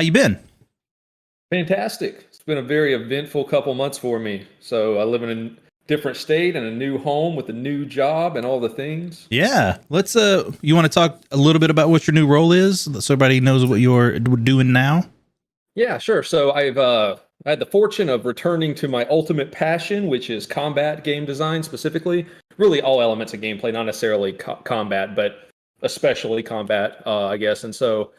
How you been? Fantastic. It's been a very eventful couple months for me. So I live in a different state and a new home with a new job and all the things. Yeah, let's. You want to talk a little bit about what your new role is, so everybody knows what you're doing now? Yeah, sure. So I had the fortune of returning to my ultimate passion, which is combat game design specifically. Really, all elements of gameplay, not necessarily combat, but especially combat, I guess. And so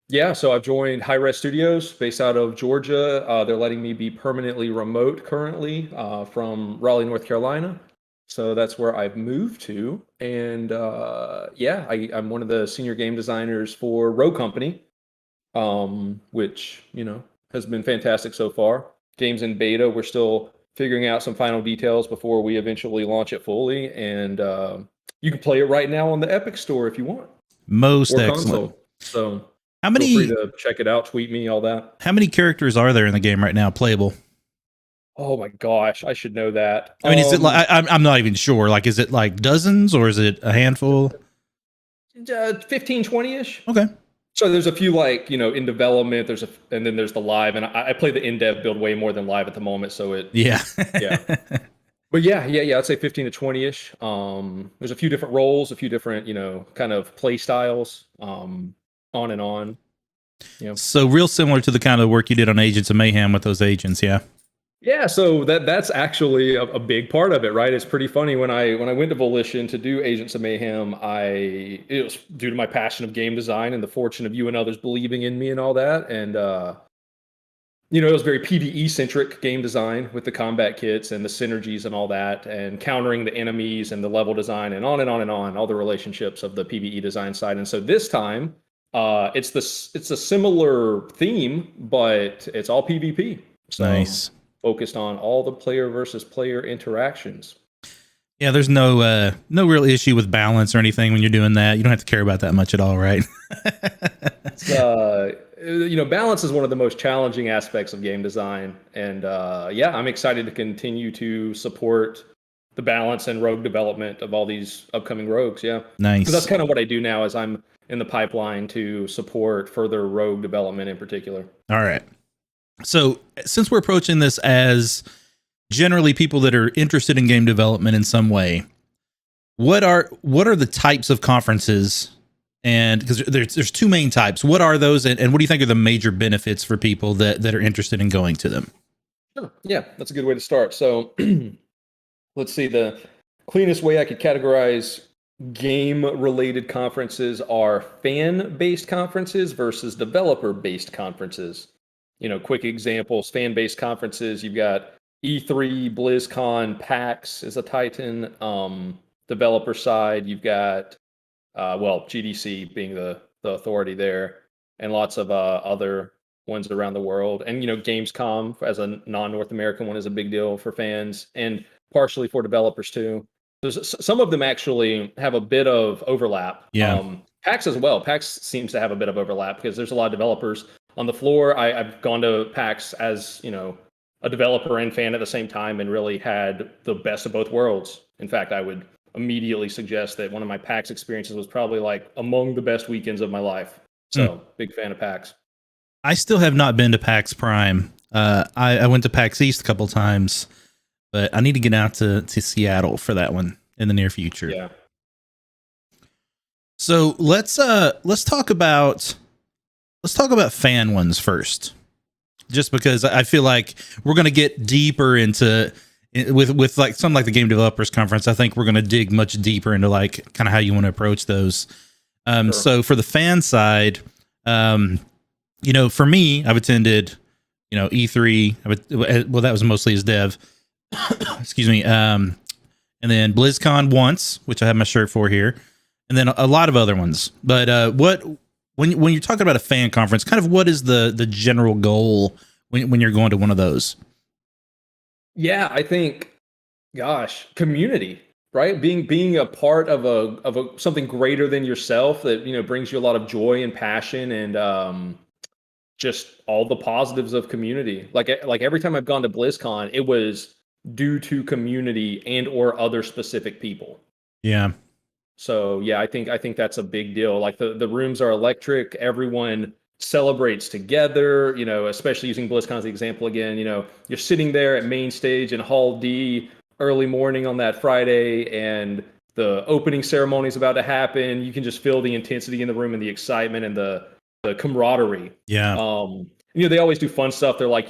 yeah, so I've joined Hi-Rez Studios based out of Georgia. They're letting me be permanently remote currently from Raleigh, North Carolina. So that's where I've moved to. And yeah, I'm one of the senior game designers for Rogue Company, which, has been fantastic so far. Game's in beta. We're still figuring out some final details before we eventually launch it fully. And you can play it right now on the Epic Store if you want. Most Or excellent. console. So How feel free many to check it out, tweet me, all that. how many characters are there in the game right now, playable? Oh my gosh, I should know that. I mean, is it like I'm not even sure. Like, is it like dozens or is it a handful? 15, 20-ish. Okay. So there's a few in development. And then there's the live, and I play the in-dev build way more than live at the moment. So Yeah. yeah. But yeah. I'd say 15 to 20-ish. There's a few different roles, a few different, kind of play styles, on and on. So real similar to the kind of work you did on Agents of Mayhem with those agents, yeah. Yeah, so that's actually a big part of it, right? It's pretty funny when I went to Volition to do Agents of Mayhem, it was due to my passion of game design and the fortune of you and others believing in me and all that. And it was very PvE centric game design with the combat kits and the synergies and all that, and countering the enemies and the level design and on and on and on, all the relationships of the PvE design side. And so this time, it's a similar theme, but it's all PvP. So, nice. Focused on all the player versus player interactions. Yeah, there's no real issue with balance or anything when you're doing that. You don't have to care about that much at all, right? Balance is one of the most challenging aspects of game design, and yeah, I'm excited to continue to support the balance and rogue development of all these upcoming rogues. Yeah, nice. Because that's kind of what I do now, is I'm in the pipeline to support further rogue development in particular. All right. So since we're approaching this as generally people that are interested in game development in some way, what are the types of conferences? And because there's two main types, what are those, and what do you think are the major benefits for people that are interested in going to them? Sure. Yeah, that's a good way to start. So let's see, the cleanest way I could categorize game-related conferences are fan-based conferences versus developer-based conferences. Quick examples, fan-based conferences, you've got E3, BlizzCon, PAX is a titan. Developer side, you've got, GDC being the authority there, and lots of other ones around the world. And, Gamescom as a non-North American one is a big deal for fans and partially for developers too. Some of them actually have a bit of overlap. Yeah. PAX as well. PAX seems to have a bit of overlap because there's a lot of developers on the floor. I've gone to PAX as, a developer and fan at the same time, and really had the best of both worlds. In fact, I would immediately suggest that one of my PAX experiences was probably like among the best weekends of my life. So big fan of PAX. I still have not been to PAX Prime. I went to PAX East a couple times, but I need to get out to Seattle for that one in the near future. Yeah. So let's talk about fan ones first, just because I feel like we're going to get deeper into with like something like the Game Developers Conference. I think we're going to dig much deeper into like kind of how you want to approach those. Sure. So for the fan side, for me, I've attended, E3. That was mostly as dev. Excuse me. And then BlizzCon once, which I have my shirt for here, and then a lot of other ones. But when you're talking about a fan conference, kind of what is the general goal when you're going to one of those? Yeah, I think, community, right? Being a part of something greater than yourself that brings you a lot of joy and passion, and just all the positives of community. Like every time I've gone to BlizzCon, it was due to community and or other specific people. Yeah. So yeah, I think that's a big deal. Like the rooms are electric. Everyone celebrates together, especially using BlizzCon as the example again. You're sitting there at main stage in Hall D early morning on that Friday, and the opening ceremony is about to happen. You can just feel the intensity in the room and the excitement and the camaraderie. Yeah. They always do fun stuff. They're like,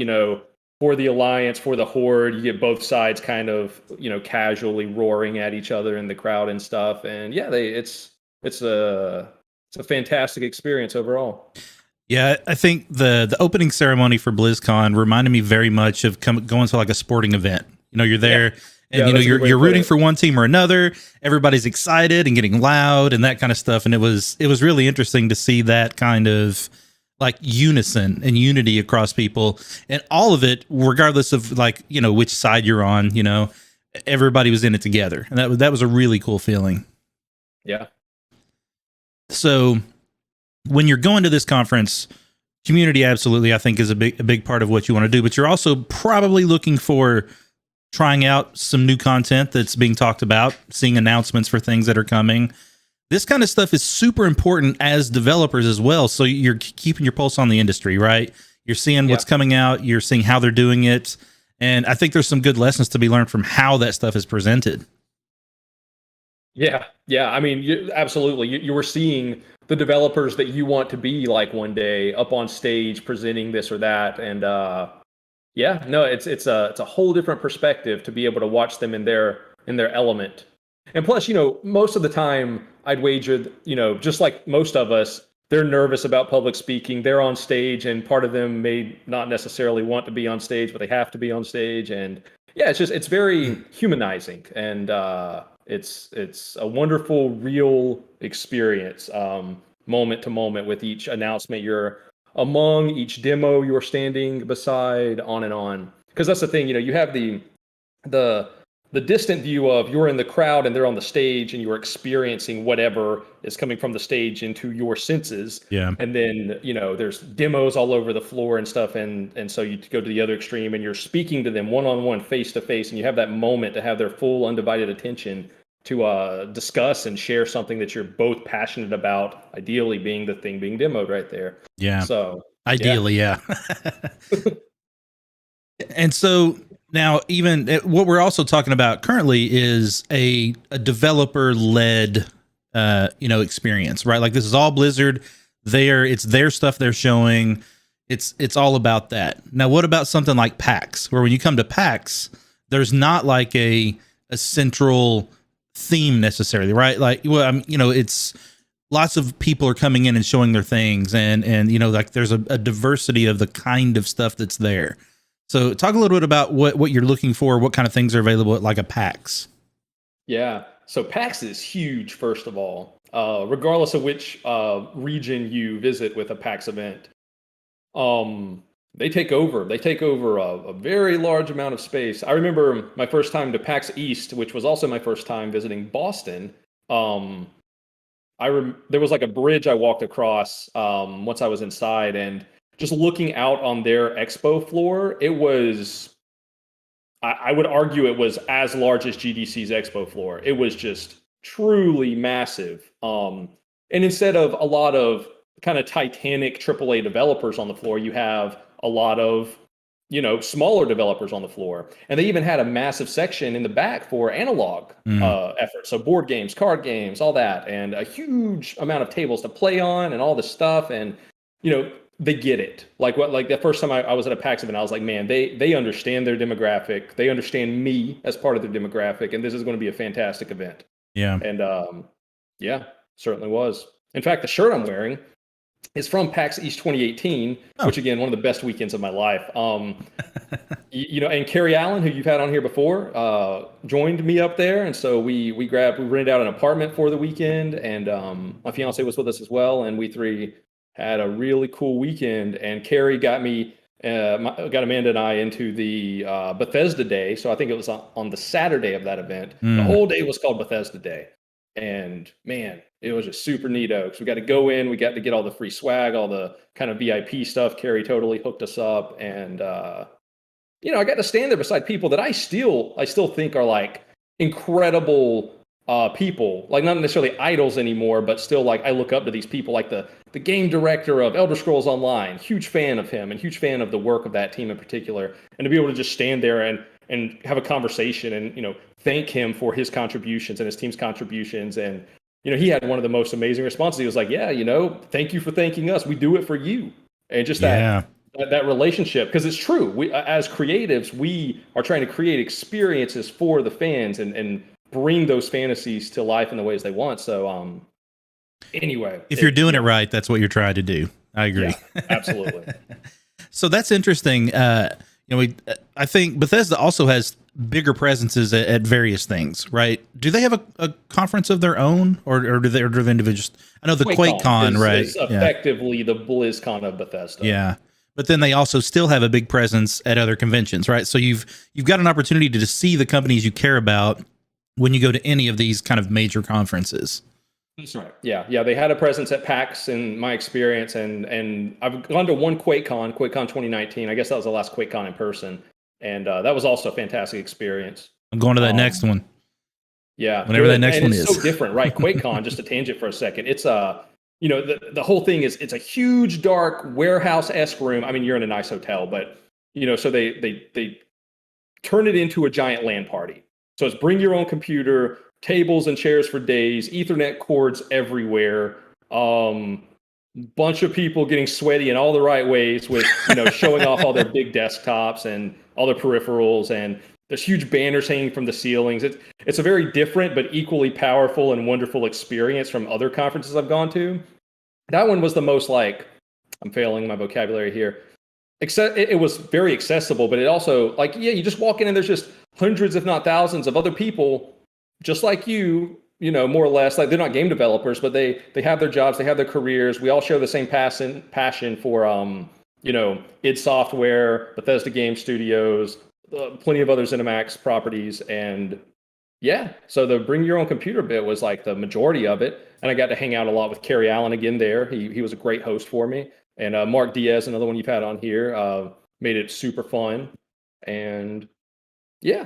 for the Alliance, for the Horde, you get both sides kind of, casually roaring at each other in the crowd and stuff. And yeah, it's a fantastic experience overall. Yeah, I think the opening ceremony for BlizzCon reminded me very much of going to like a sporting event. You're there, and you're rooting for one team or another. Everybody's excited and getting loud and that kind of stuff. And it was really interesting to see that kind of like unison and unity across people, and all of it, regardless of like which side you're on. Everybody was in it together, and that was a really cool feeling. Yeah. So when you're going to this conference, community absolutely, I think, is a big part of what you want to do, but you're also probably looking for trying out some new content that's being talked about, seeing announcements for things that are coming. This kind of stuff is super important as developers as well. So you're keeping your pulse on the industry, right? You're seeing what's coming out, you're seeing how they're doing it. And I think there's some good lessons to be learned from how that stuff is presented. Yeah. I mean, absolutely. You were seeing the developers that you want to be like one day up on stage presenting this or that, and it's a whole different perspective to be able to watch them in their element. And plus, most of the time, I'd wager, just like most of us, they're nervous about public speaking. They're on stage, and part of them may not necessarily want to be on stage, but they have to be on stage. And yeah, it's very humanizing, and it's a wonderful, real experience, moment to moment with each announcement you're among, each demo you're standing beside, on and on. Because that's the thing, you have the distant view of you're in the crowd and they're on the stage, and you're experiencing whatever is coming from the stage into your senses. Yeah. And then, there's demos all over the floor and stuff. And so you go to the other extreme and you're speaking to them one-on-one, face-to-face, and you have that moment to have their full undivided attention to discuss and share something that you're both passionate about, ideally being the thing being demoed right there. Yeah. So ideally, yeah. And so now, even what we're also talking about currently is a developer-led, experience, right? Like this is all Blizzard. It's their stuff they're showing. It's all about that. Now, what about something like PAX, where when you come to PAX, there's not like a central theme necessarily, right? Like, well, it's lots of people are coming in and showing their things, and like there's a diversity of the kind of stuff that's there. So talk a little bit about what you're looking for, what kind of things are available at like a PAX. Yeah. So PAX is huge, first of all, regardless of which region you visit with a PAX event. They take over a very large amount of space. I remember my first time to PAX East, which was also my first time visiting Boston. There was like a bridge I walked across once I was inside, and just looking out on their expo floor, it was, I would argue it was as large as GDC's expo floor. It was just truly massive. And instead of a lot of kind of titanic AAA developers on the floor, you have a lot of, smaller developers on the floor. And they even had a massive section in the back for analog efforts. So board games, card games, all that, and a huge amount of tables to play on and all this stuff. And, they get it. Like the first time I was at a PAX event, I was like, man, they understand their demographic. They understand me as part of their demographic, and this is going to be a fantastic event. Yeah. And certainly was. In fact, the shirt I'm wearing is from PAX East 2018, which again, one of the best weekends of my life. And Carrie Allen, who you've had on here before, joined me up there, and so we rented out an apartment for the weekend, and my fiance was with us as well, and we three had a really cool weekend. And Carrie got Amanda and I into the Bethesda Day. So I think it was on the Saturday of that event. The whole day was called Bethesda Day. And man, it was just super neato. Because we got to go in, we got to get all the free swag, all the kind of VIP stuff. Carrie totally hooked us up. And, I got to stand there beside people that I still think are like incredible people, like not necessarily idols anymore, but still like I look up to these people, like the game director of Elder Scrolls Online, huge fan of him and huge fan of the work of that team in particular, and to be able to just stand there and have a conversation and thank him for his contributions and his team's contributions. And he had one of the most amazing responses. He was like, yeah, thank you for thanking us, we do it for you. And just that relationship, because it's true, we as creatives, we are trying to create experiences for the fans and bring those fantasies to life in the ways they want. So anyway, if you're doing it right, that's what you're trying to do. I agree. Yeah, absolutely. So that's interesting. I think Bethesda also has bigger presences at various things, right? Do they have a conference of their own, or do they individuals? I know the QuakeCon, right? Is effectively the BlizzCon of Bethesda. Yeah. But then they also still have a big presence at other conventions, right? So you've got an opportunity to see the companies you care about when you go to any of these kind of major conferences. That's right. Yeah. They had a presence at PAX in my experience, and I've gone to one QuakeCon 2019. I guess that was the last QuakeCon in person, and that was also a fantastic experience. I'm going to that next one. Yeah, whenever that next one is. So different, right? QuakeCon, just a tangent for a second. It's the whole thing is it's a huge dark warehouse-esque room. I mean, you're in a nice hotel, but so they turn it into a giant LAN party. So it's bring your own computer, tables and chairs for days, Ethernet cords everywhere, bunch of people getting sweaty in all the right ways with showing off all their big desktops and all their peripherals, and there's huge banners hanging from the ceilings. It's a very different but equally powerful and wonderful experience from other conferences I've gone to. That one was the most I'm failing my vocabulary here. Except it was very accessible, but it also you just walk in and there's just hundreds, if not thousands, of other people just like you, more or less. Like, they're not game developers, but they have their jobs, they have their careers. We all share the same passion for id Software, Bethesda Game Studios, plenty of other ZeniMax properties, and so the bring your own computer bit was like the majority of it. And I got to hang out a lot with Kerry Allen again there. He was a great host for me. And Mark Diaz, another one you've had on here, made it super fun. And yeah.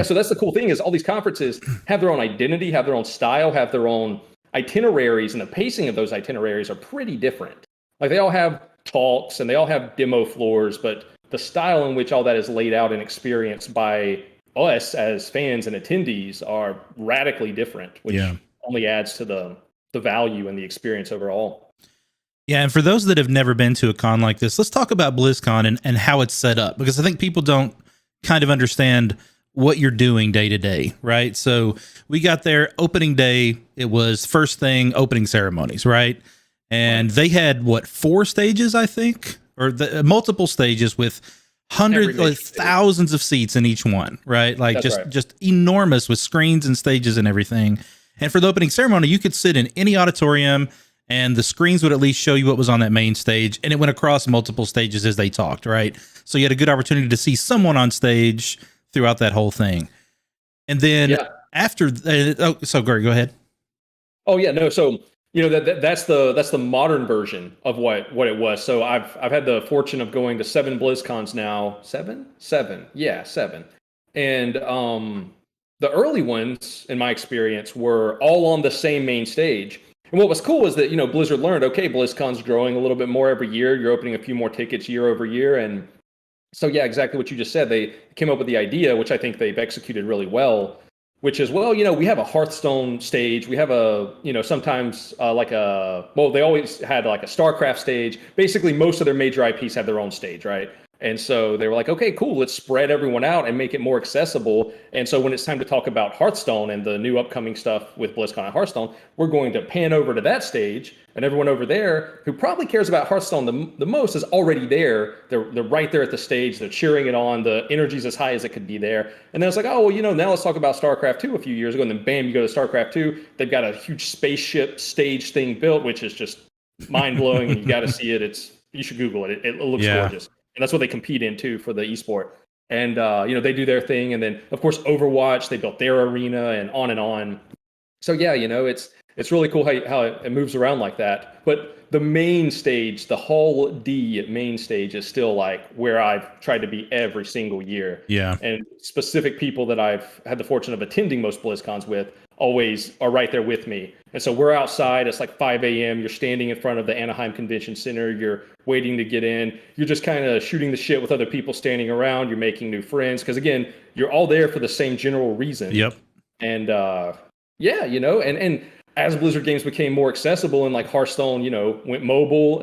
So that's the cool thing, is all these conferences have their own identity, have their own style, have their own itineraries, and the pacing of those itineraries are pretty different. Like, they all have talks and they all have demo floors, but the style in which all that is laid out and experienced by us as fans and attendees are radically different, which only adds to the value and the experience overall. Yeah, and for those that have never been to a con like this, let's talk about BlizzCon and how it's set up, because I think people don't kind of understand what you're doing day to day, right? So we got there opening day. It was first thing, opening ceremonies, right? And they had 4 stages, I think, or multiple stages with hundreds, thousands of seats in each one, right? Like, just enormous, with screens and stages and everything. And for the opening ceremony, you could sit in any auditorium, and the screens would at least show you what was on that main stage, and it went across multiple stages as they talked, right? So you had a good opportunity to see someone on stage throughout that whole thing. And then after so Greg, go ahead. Oh yeah, no, so that's the modern version of what it was. So I've had the fortune of going to 7 BlizzCons now. 7 and the early ones, in my experience, were all on the same main stage. And what was cool was that Blizzard learned, okay, BlizzCon's growing a little bit more every year, you're opening a few more tickets year over year. And so exactly what you just said, they came up with the idea, which I think they've executed really well, which is, we have a Hearthstone stage. We have sometimes they always had like a StarCraft stage. Basically, most of their major IPs have their own stage, right? And so they were like, okay, cool, let's spread everyone out and make it more accessible. And so when it's time to talk about Hearthstone and the new upcoming stuff with BlizzCon and Hearthstone, we're going to pan over to that stage, and everyone over there who probably cares about Hearthstone the most is already there. They're right there at the stage. They're cheering it on. The energy's as high as it could be there. And then it's like, now let's talk about StarCraft 2 a few years ago. And then bam, you go to StarCraft 2. They've got a huge spaceship stage thing built, which is just mind-blowing. And you got to see it. You should Google it. It looks gorgeous. And that's what they compete in too for the esport. And they do their thing. And then of course Overwatch, they built their arena, and on and on. So it's really cool how it moves around like that. But the main stage, the Hall D main stage is still like where I've tried to be every single year. Yeah. And specific people that I've had the fortune of attending most BlizzCons with always are right there with me. And so we're outside, it's like 5 a.m. You're standing in front of the Anaheim Convention Center. You're waiting to get in. You're just kind of shooting the shit with other people standing around. You're making new friends. Because again, you're all there for the same general reason. Yep. And yeah, and as Blizzard games became more accessible and like Hearthstone, went mobile,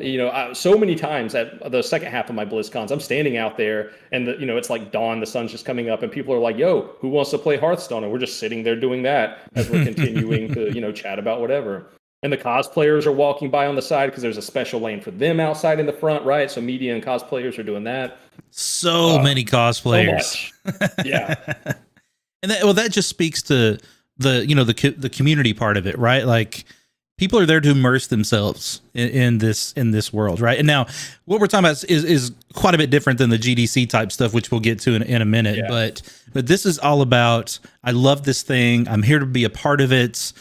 so many times at the second half of my BlizzCons, I'm standing out there and it's like dawn, the sun's just coming up and people are like, yo, who wants to play Hearthstone? And we're just sitting there doing that as we're continuing to, chat about whatever. And the cosplayers are walking by on the side because there's a special lane for them outside in the front, right? So media and cosplayers are doing that. So many cosplayers. So much. Yeah. And that just speaks to the community part of it, right? Like people are there to immerse themselves in this world, right? And now what we're talking about is quite a bit different than the GDC type stuff, which we'll get to in a minute. Yeah. But this is all about, I love this thing. I'm here to be a part of it.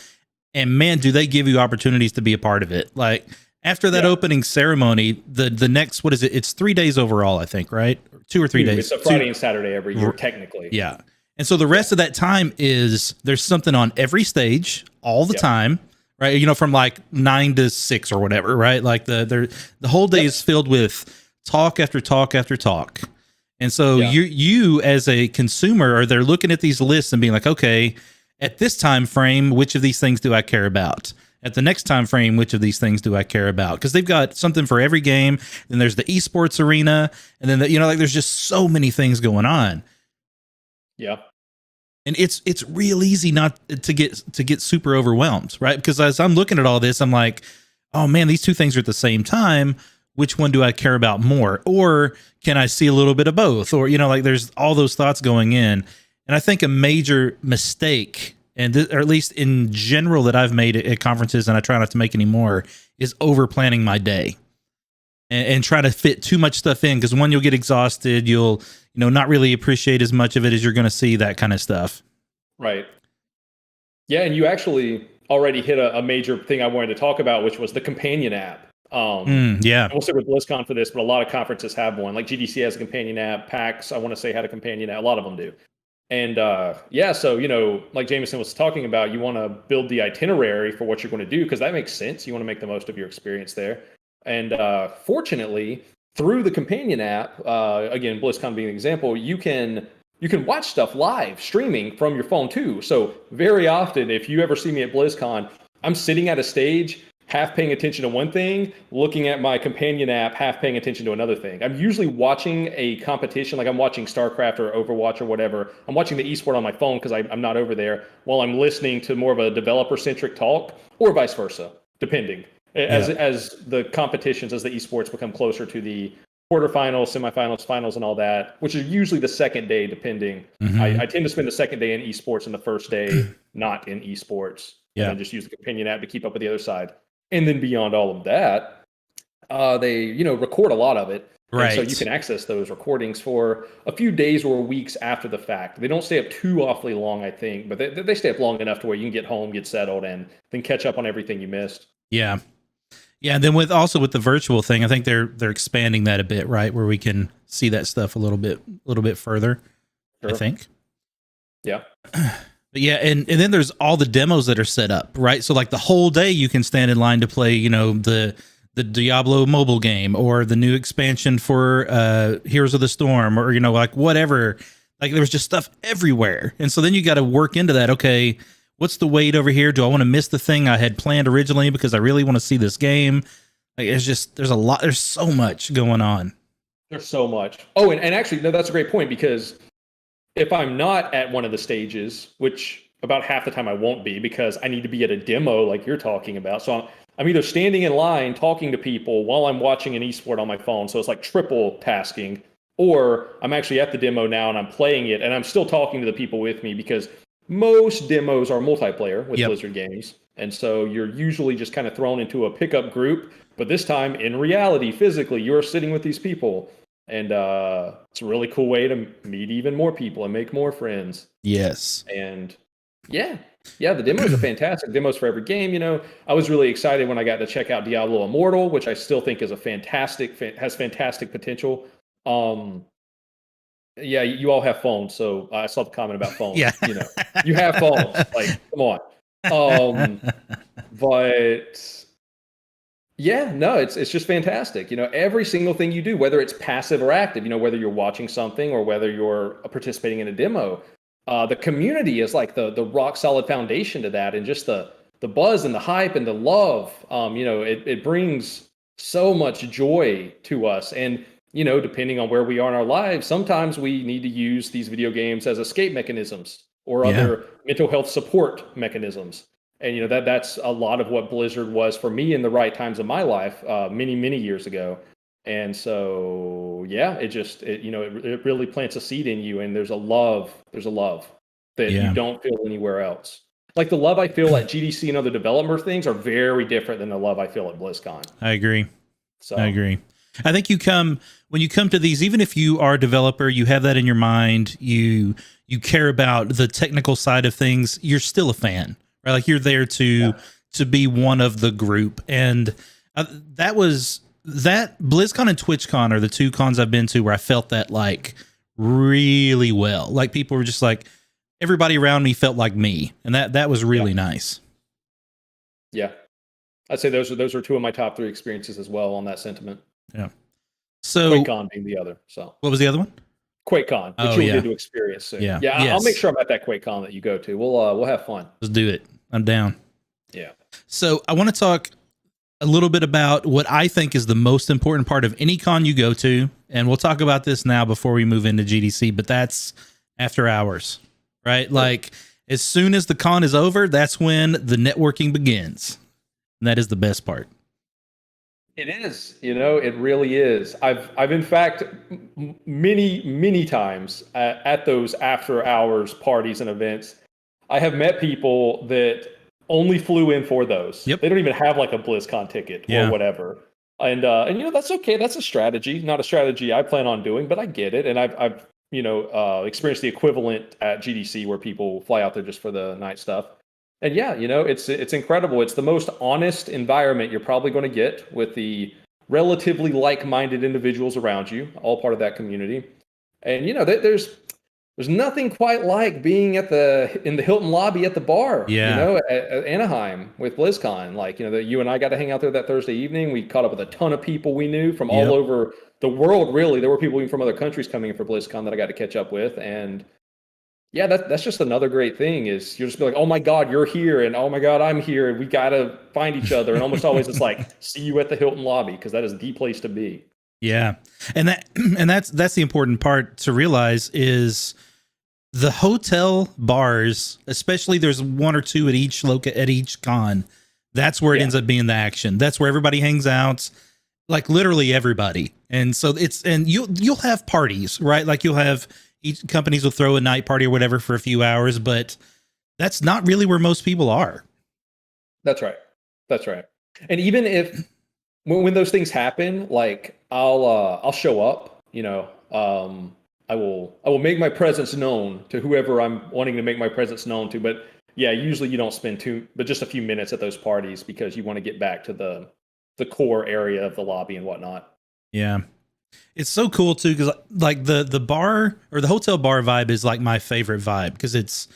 And man, do they give you opportunities to be a part of it? Like after that opening ceremony, the next, what is it? It's 3 days overall, I think, right? 2 or 3 days. It's a Friday and Saturday every year, technically. Yeah. And so the rest of that time is there's something on every stage all the time, right? From like 9 to 6 or whatever, right? Like the whole day is filled with talk after talk after talk. And so you as a consumer are there looking at these lists and being like, okay, at this time frame, which of these things do I care about? At the next time frame, which of these things do I care about? Because they've got something for every game. Then there's the esports arena, and then like there's just so many things going on. Yeah. And it's real easy not to get super overwhelmed, right? Because as I'm looking at all this, I'm like, oh man, these two things are at the same time. Which one do I care about more? Or can I see a little bit of both? Or, like there's all those thoughts going in. And I think a major mistake, or at least in general that I've made at conferences, and I try not to make any more, is over planning my day. And try to fit too much stuff in, because one, you'll get exhausted, you'll not really appreciate as much of it as you're going to see, that kind of stuff. Right. Yeah, and you actually already hit a major thing I wanted to talk about, which was the companion app. Yeah. We'll stick with BlizzCon for this, but a lot of conferences have one. Like GDC has a companion app, PAX, I want to say, had a companion app. A lot of them do. And so, like Jameson was talking about, you want to build the itinerary for what you're going to do, because that makes sense. You want to make the most of your experience there. And fortunately, through the companion app, again, BlizzCon being an example, you can watch stuff live streaming from your phone too. So very often, if you ever see me at BlizzCon, I'm sitting at a stage, half paying attention to one thing, looking at my companion app, half paying attention to another thing. I'm usually watching a competition, like I'm watching StarCraft or Overwatch or whatever. I'm watching the esport on my phone because I'm not over there, while I'm listening to more of a developer-centric talk, or vice versa, depending. As the competitions, as the esports become closer to the quarterfinals, semifinals, finals, and all that, which is usually the second day, depending. Mm-hmm. I tend to spend the second day in esports and the first day not in esports. Yeah. And just use the companion app to keep up with the other side. And then beyond all of that, they record a lot of it. Right. And so you can access those recordings for a few days or weeks after the fact. They don't stay up too awfully long, I think, but they stay up long enough to where you can get home, get settled, and then catch up on everything you missed. Yeah. Yeah, and then with the virtual thing, I think they're expanding that a bit, right, where we can see that stuff a little bit further. Sure. I think. Yeah. But yeah, and then there's all the demos that are set up, right? So like the whole day you can stand in line to play, the Diablo mobile game, or the new expansion for Heroes of the Storm, or like whatever. Like there's just stuff everywhere, and so then you got to work into that. Okay, what's the wait over here? Do I want to miss the thing I had planned originally because I really want to see this game? Like, there's a lot. There's so much going on. There's so much. Oh, and actually, no, that's a great point, because if I'm not at one of the stages, which about half the time I won't be, because I need to be at a demo like you're talking about. So I'm either standing in line talking to people while I'm watching an esport on my phone. So it's like triple tasking, or I'm actually at the demo now and I'm playing it and I'm still talking to the people with me, because most demos are multiplayer with Blizzard games. And so you're usually just kind of thrown into a pickup group. But this time, in reality, physically, you're sitting with these people. And it's a really cool way to meet even more people and make more friends. Yes. And yeah, Yeah, the demos are fantastic. Demos for every game. I was really excited when I got to check out Diablo Immortal, which I still think is has fantastic potential. Yeah, you all have phones, so I saw the comment about phones. Yeah. You have phones. Like, come on. But yeah, no, it's just fantastic. Every single thing you do, whether it's passive or active, whether you're watching something or whether you're participating in a demo, the community is like the rock solid foundation to that, and just the buzz and the hype and the love. It brings so much joy to us. And depending on where we are in our lives, sometimes we need to use these video games as escape mechanisms or other mental health support mechanisms. And that's a lot of what Blizzard was for me in the right times of my life, many years ago. And so yeah, it really plants a seed in you, and there's a love that you don't feel anywhere else. Like the love I feel at GDC and other developer things are very different than the love I feel at BlizzCon. I agree. I think when you come to these, even if you are a developer, you have that in your mind, you care about the technical side of things, you're still a fan, right? Like you're there to be one of the group. And that BlizzCon and TwitchCon are the two cons I've been to where I felt that like really well. Like people were just like, everybody around me felt like me. And that was really nice. Yeah. I'd say those are two of my top 3 experiences as well on that sentiment. Yeah. So QuakeCon being the other. So what was the other one? QuakeCon, which you'll get to experience soon. Yeah. I'll make sure I'm at that QuakeCon that you go to. We'll have fun. Let's do it. I'm down. Yeah. So I want to talk a little bit about what I think is the most important part of any con you go to, and we'll talk about this now before we move into GDC, but that's after hours, right? Sure. Like as soon as the con is over, that's when the networking begins. And that is the best part. It is, it really is. I've in fact many times at those after hours parties and events, I have met people that only flew in for those. Yep. They don't even have like a BlizzCon ticket or whatever. And that's okay. That's a strategy, not a strategy I plan on doing, but I get it. And I've experienced the equivalent at GDC where people fly out there just for the night stuff. And yeah, it's incredible. It's the most honest environment you're probably going to get with the relatively like-minded individuals around you, all part of that community. And there's nothing quite like being in the Hilton lobby at the bar. At Anaheim with BlizzCon. Like you and I got to hang out there that Thursday evening. We caught up with a ton of people we knew from all over the world. Really, there were people even from other countries coming in for BlizzCon that I got to catch up with. And yeah, that's just another great thing is you'll just be like, oh my God, you're here. And oh my God, I'm here. And we got to find each other. And almost always it's like, see you at the Hilton lobby, because that is the place to be. Yeah. And that's the important part to realize is the hotel bars, especially there's 1 or 2 at each con. That's where it ends up being the action. That's where everybody hangs out, like literally everybody. And so you'll have parties, right? Like you'll have each companies will throw a night party or whatever for a few hours, but that's not really where most people are. That's right. And even if when those things happen, like I'll show up, I will make my presence known to whoever I'm wanting to make my presence known to. But yeah, usually you don't spend just a few minutes at those parties because you want to get back to the core area of the lobby and whatnot. Yeah. It's so cool too, because like the bar or the hotel bar vibe is like my favorite vibe, because it's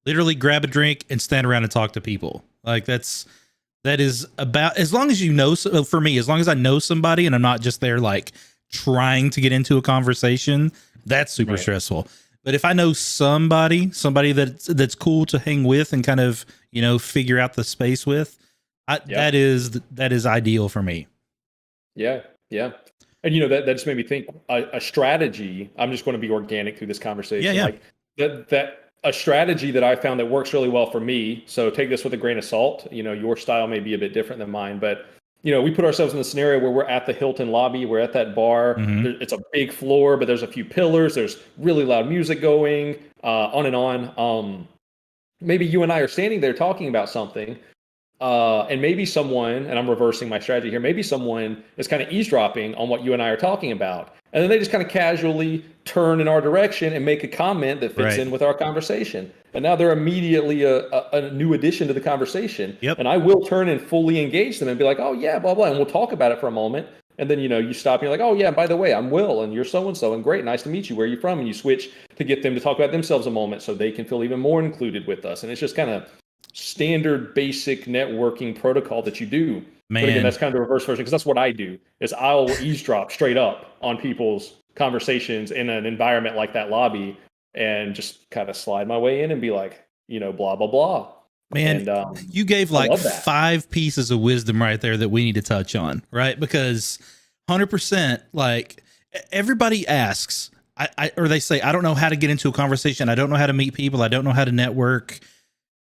literally grab a drink and stand around and talk to people. Like that is about, as long as for me, as long as I know somebody and I'm not just there like trying to get into a conversation, that's super stressful. But if I know somebody that's cool to hang with and kind of figure out the space with, that is ideal for me. Yeah. And that just made me think a strategy. I'm just going to be organic through this conversation. Yeah. Like that a strategy that I found that works really well for me. So take this with a grain of salt. Your style may be a bit different than mine, but we put ourselves in the scenario where we're at the Hilton lobby. We're at that bar. Mm-hmm. It's a big floor, but there's a few pillars. There's really loud music going on and on. Maybe you and I are standing there talking about something. and maybe someone, and I'm reversing my strategy here, maybe someone is kind of eavesdropping on what you and I are talking about. And then they just kind of casually turn in our direction and make a comment that fits in with our conversation. And now they're immediately a new addition to the conversation. Yep. And I will turn and fully engage them and be like, oh, yeah, blah, blah. And we'll talk about it for a moment. And then, you stop and you're like, oh, yeah, by the way, I'm Will and you're so-and-so and great. Nice to meet you. Where are you from? And you switch to get them to talk about themselves a moment so they can feel even more included with us. And it's just kind of standard basic networking protocol that you do. Man. But again, that's kind of the reverse version, because that's what I do is I'll eavesdrop straight up on people's conversations in an environment like that lobby and just kind of slide my way in and be like, blah, blah, blah. Man, and, you gave like 5 pieces of wisdom right there that we need to touch on, right? Because 100%, like everybody asks, or they say, I don't know how to get into a conversation. I don't know how to meet people. I don't know how to network.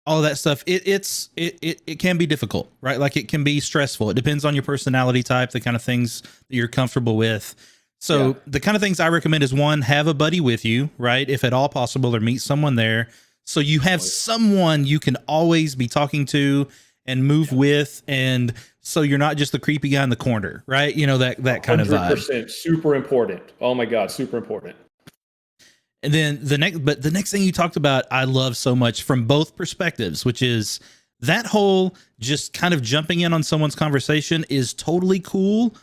All of that stuff. It can be difficult, right? Like it can be stressful. It depends on your personality type, the kind of things that you're comfortable with. So the kind of things I recommend is, 1, have a buddy with you, right? If at all possible, or meet someone there. So you have someone you can always be talking to and move with. And so you're not just the creepy guy in the corner, right? That kind of vibe. 100% super important. Oh my God, super important. And then the next thing you talked about, I love so much from both perspectives, which is that whole just kind of jumping in on someone's conversation is totally cool.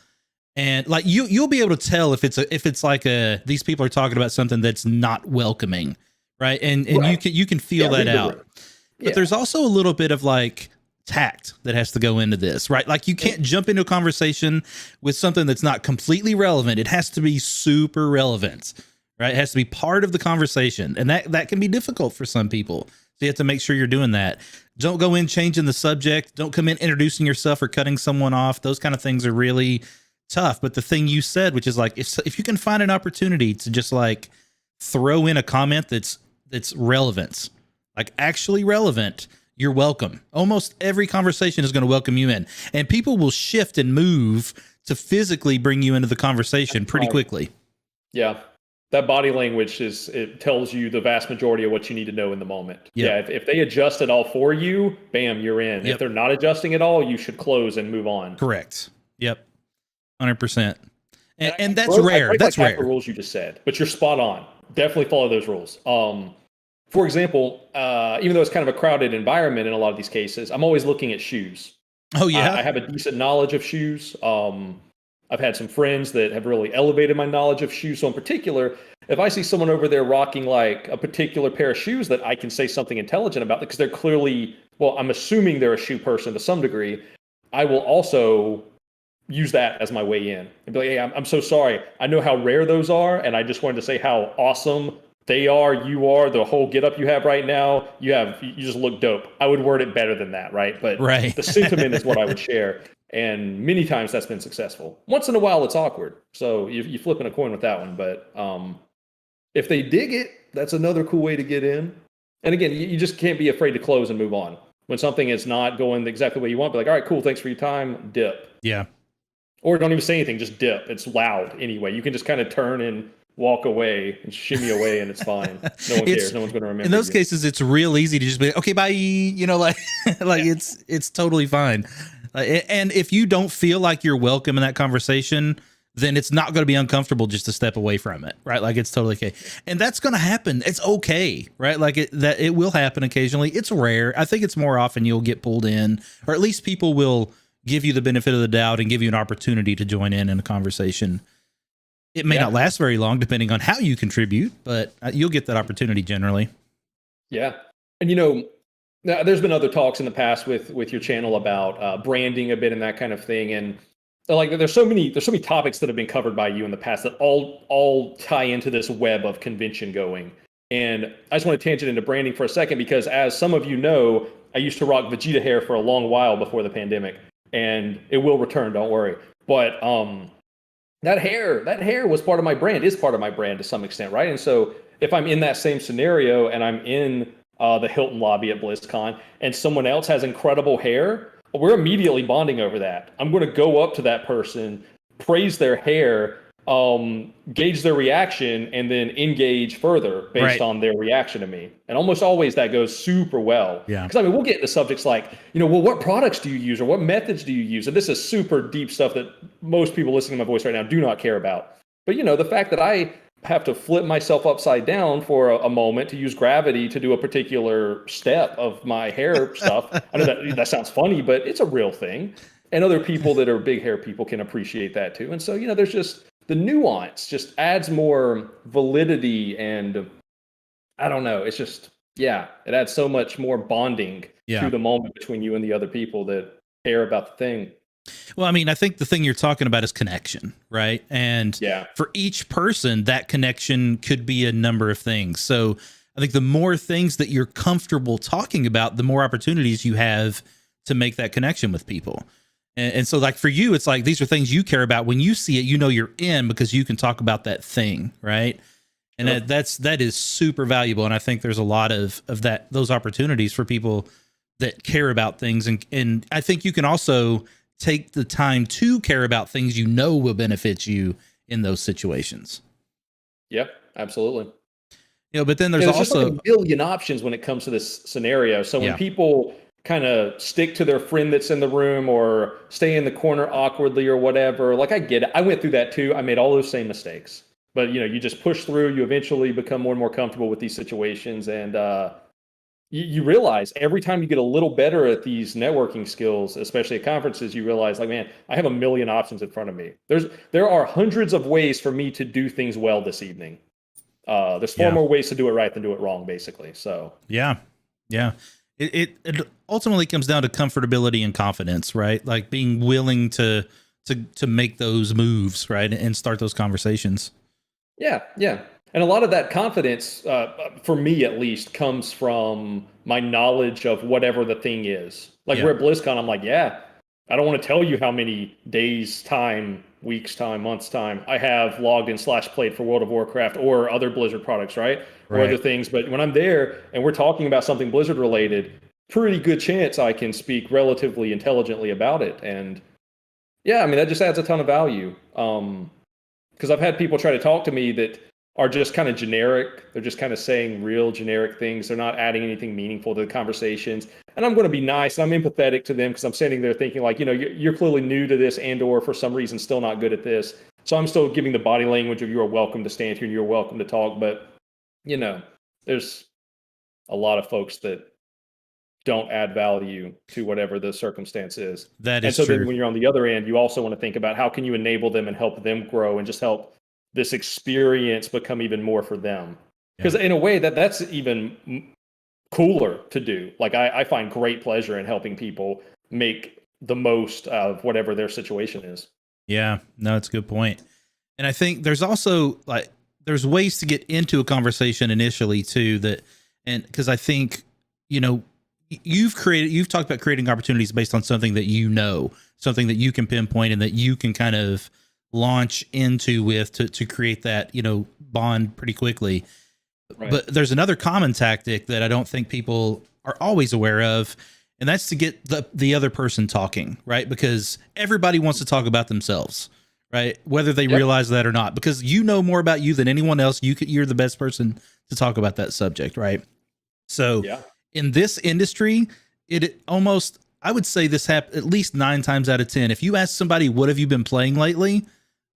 And like you'll be able to tell if it's like these people are talking about something that's not welcoming, right? And you can feel that out. But there's also a little bit of like tact that has to go into this, right? Like you can't jump into a conversation with something that's not completely relevant. It has to be super relevant. Right. It has to be part of the conversation. And that can be difficult for some people. So you have to make sure you're doing that. Don't go in changing the subject. Don't come in introducing yourself or cutting someone off. Those kind of things are really tough. But the thing you said, which is like, if you can find an opportunity to just like throw in a comment that's relevant, like actually relevant, you're welcome. Almost every conversation is going to welcome you in. And people will shift and move to physically bring you into the conversation pretty quickly. Yeah. That body language it tells you the vast majority of what you need to know in the moment. Yep. Yeah. If they adjust it all for you, bam, you're in. Yep. If they're not adjusting it all, you should close and move on. Correct. Yep. 100%. And that's rare. That's rare. The rules you just said, but you're spot on. Definitely follow those rules. For example, even though it's kind of a crowded environment in a lot of these cases, I'm always looking at shoes. Oh yeah. I have a decent knowledge of shoes. I've had some friends that have really elevated my knowledge of shoes. So in particular, if I see someone over there rocking like a particular pair of shoes that I can say something intelligent about, because they're clearly, well, I'm assuming they're a shoe person to some degree, I will also use that as my way in and be like, hey, I'm so sorry. I know how rare those are. And I just wanted to say how awesome they are. You are the whole get up you have right now. You just look dope. I would word it better than that. Right. But the sentiment is what I would share. And many times that's been successful. Once in a while, it's awkward. So you're flipping a coin with that one. But if they dig it, that's another cool way to get in. And again, you just can't be afraid to close and move on. When something is not going exactly the way you want, be like, all right, cool, thanks for your time, dip. Yeah. Or don't even say anything, just dip. It's loud anyway. You can just kind of turn and walk away and shimmy away and it's fine. No one cares. No one's going to remember. In those cases, it's real easy to just be like, okay, bye. It's totally fine. And if you don't feel like you're welcome in that conversation, then it's not going to be uncomfortable just to step away from it, right? Like it's totally okay. And that's going to happen. It's okay, right? Like it will happen occasionally. It's rare. I think it's more often you'll get pulled in, or at least people will give you the benefit of the doubt and give you an opportunity to join in a conversation. It may not last very long depending on how you contribute, but you'll get that opportunity generally. Yeah. And now, there's been other talks in the past with your channel about branding a bit and that kind of thing, and like there's so many topics that have been covered by you in the past that all tie into this web of convention going. And I just want to tangent into branding for a second because, as some of you know, I used to rock Vegeta hair for a long while before the pandemic, and it will return. Don't worry. But that hair was part of my brand, is part of my brand to some extent, right? And so if I'm in that same scenario and I'm in the Hilton lobby at BlizzCon, and someone else has incredible hair, we're immediately bonding over that. I'm going to go up to that person, praise their hair, gauge their reaction and then engage further based on their reaction to me. And almost always that goes super well. Yeah. Because I mean, we'll get into subjects like, well, what products do you use or what methods do you use? And this is super deep stuff that most people listening to my voice right now do not care about. But the fact that I have to flip myself upside down for a moment to use gravity to do a particular step of my hair stuff. I know that sounds funny, but it's a real thing. And other people that are big hair people can appreciate that too. And so, there's just the nuance just adds more validity, and I don't know. It's just, it adds so much more bonding to the moment between you and the other people that care about the thing. Well, I mean, I think the thing you're talking about is connection, right? And for each person, that connection could be a number of things. So I think the more things that you're comfortable talking about, the more opportunities you have to make that connection with people. And so like for you, it's like, these are things you care about. When you see it, you're in because you can talk about that thing. Right. And that is super valuable. And I think there's a lot of those opportunities for people that care about things. And I think you can also take the time to care about things will benefit you in those situations. Yep, absolutely. But then there's also just like a million options when it comes to this scenario. So when people kind of stick to their friend that's in the room or stay in the corner awkwardly or whatever, like I get it. I went through that too. I made all those same mistakes. But you just push through, you eventually become more and more comfortable with these situations, and you realize every time you get a little better at these networking skills, especially at conferences, you realize like, man, I have a million options in front of me. There are hundreds of ways for me to do things well this evening. There's far more ways to do it right than do it wrong, basically. So yeah. It ultimately comes down to comfortability and confidence, right? Like being willing to make those moves, right, and start those conversations. Yeah. And a lot of that confidence, for me at least, comes from my knowledge of whatever the thing is. Like we're at BlizzCon, I'm like, I don't want to tell you how many days time, weeks time, months time I have logged in /played for World of Warcraft or other Blizzard products, right? Or other things. But when I'm there and we're talking about something Blizzard related, pretty good chance I can speak relatively intelligently about it. And I mean, that just adds a ton of value. Because I've had people try to talk to me that are just kind of generic. They're just kind of saying real generic things. They're not adding anything meaningful to the conversations. And I'm going to be nice. And I'm empathetic to them because I'm sitting there thinking like, you're clearly new to this and or for some reason still not good at this. So I'm still giving the body language of you are welcome to stand here and you're welcome to talk. But, there's a lot of folks that don't add value to whatever the circumstance is. That is true. And so true. then when you're on the other end, you also want to think about how can you enable them and help them grow and just help this experience become even more for them. Because in a way that's even cooler to do. Like I find great pleasure in helping people make the most of whatever their situation is. Yeah, no, it's a good point. And I think there's also there's ways to get into a conversation initially too and because I think, you've talked about creating opportunities based on something that something that you can pinpoint and that you can kind of launch into to create that, bond pretty quickly. Right. But there's another common tactic that I don't think people are always aware of, and that's to get the other person talking, right? Because everybody wants to talk about themselves, right? Whether they realize that or not, because more about you than anyone else. You're the best person to talk about that subject, right? So in this industry, it almost, I would say this happens at least 9 times out of 10. If you ask somebody, what have you been playing lately?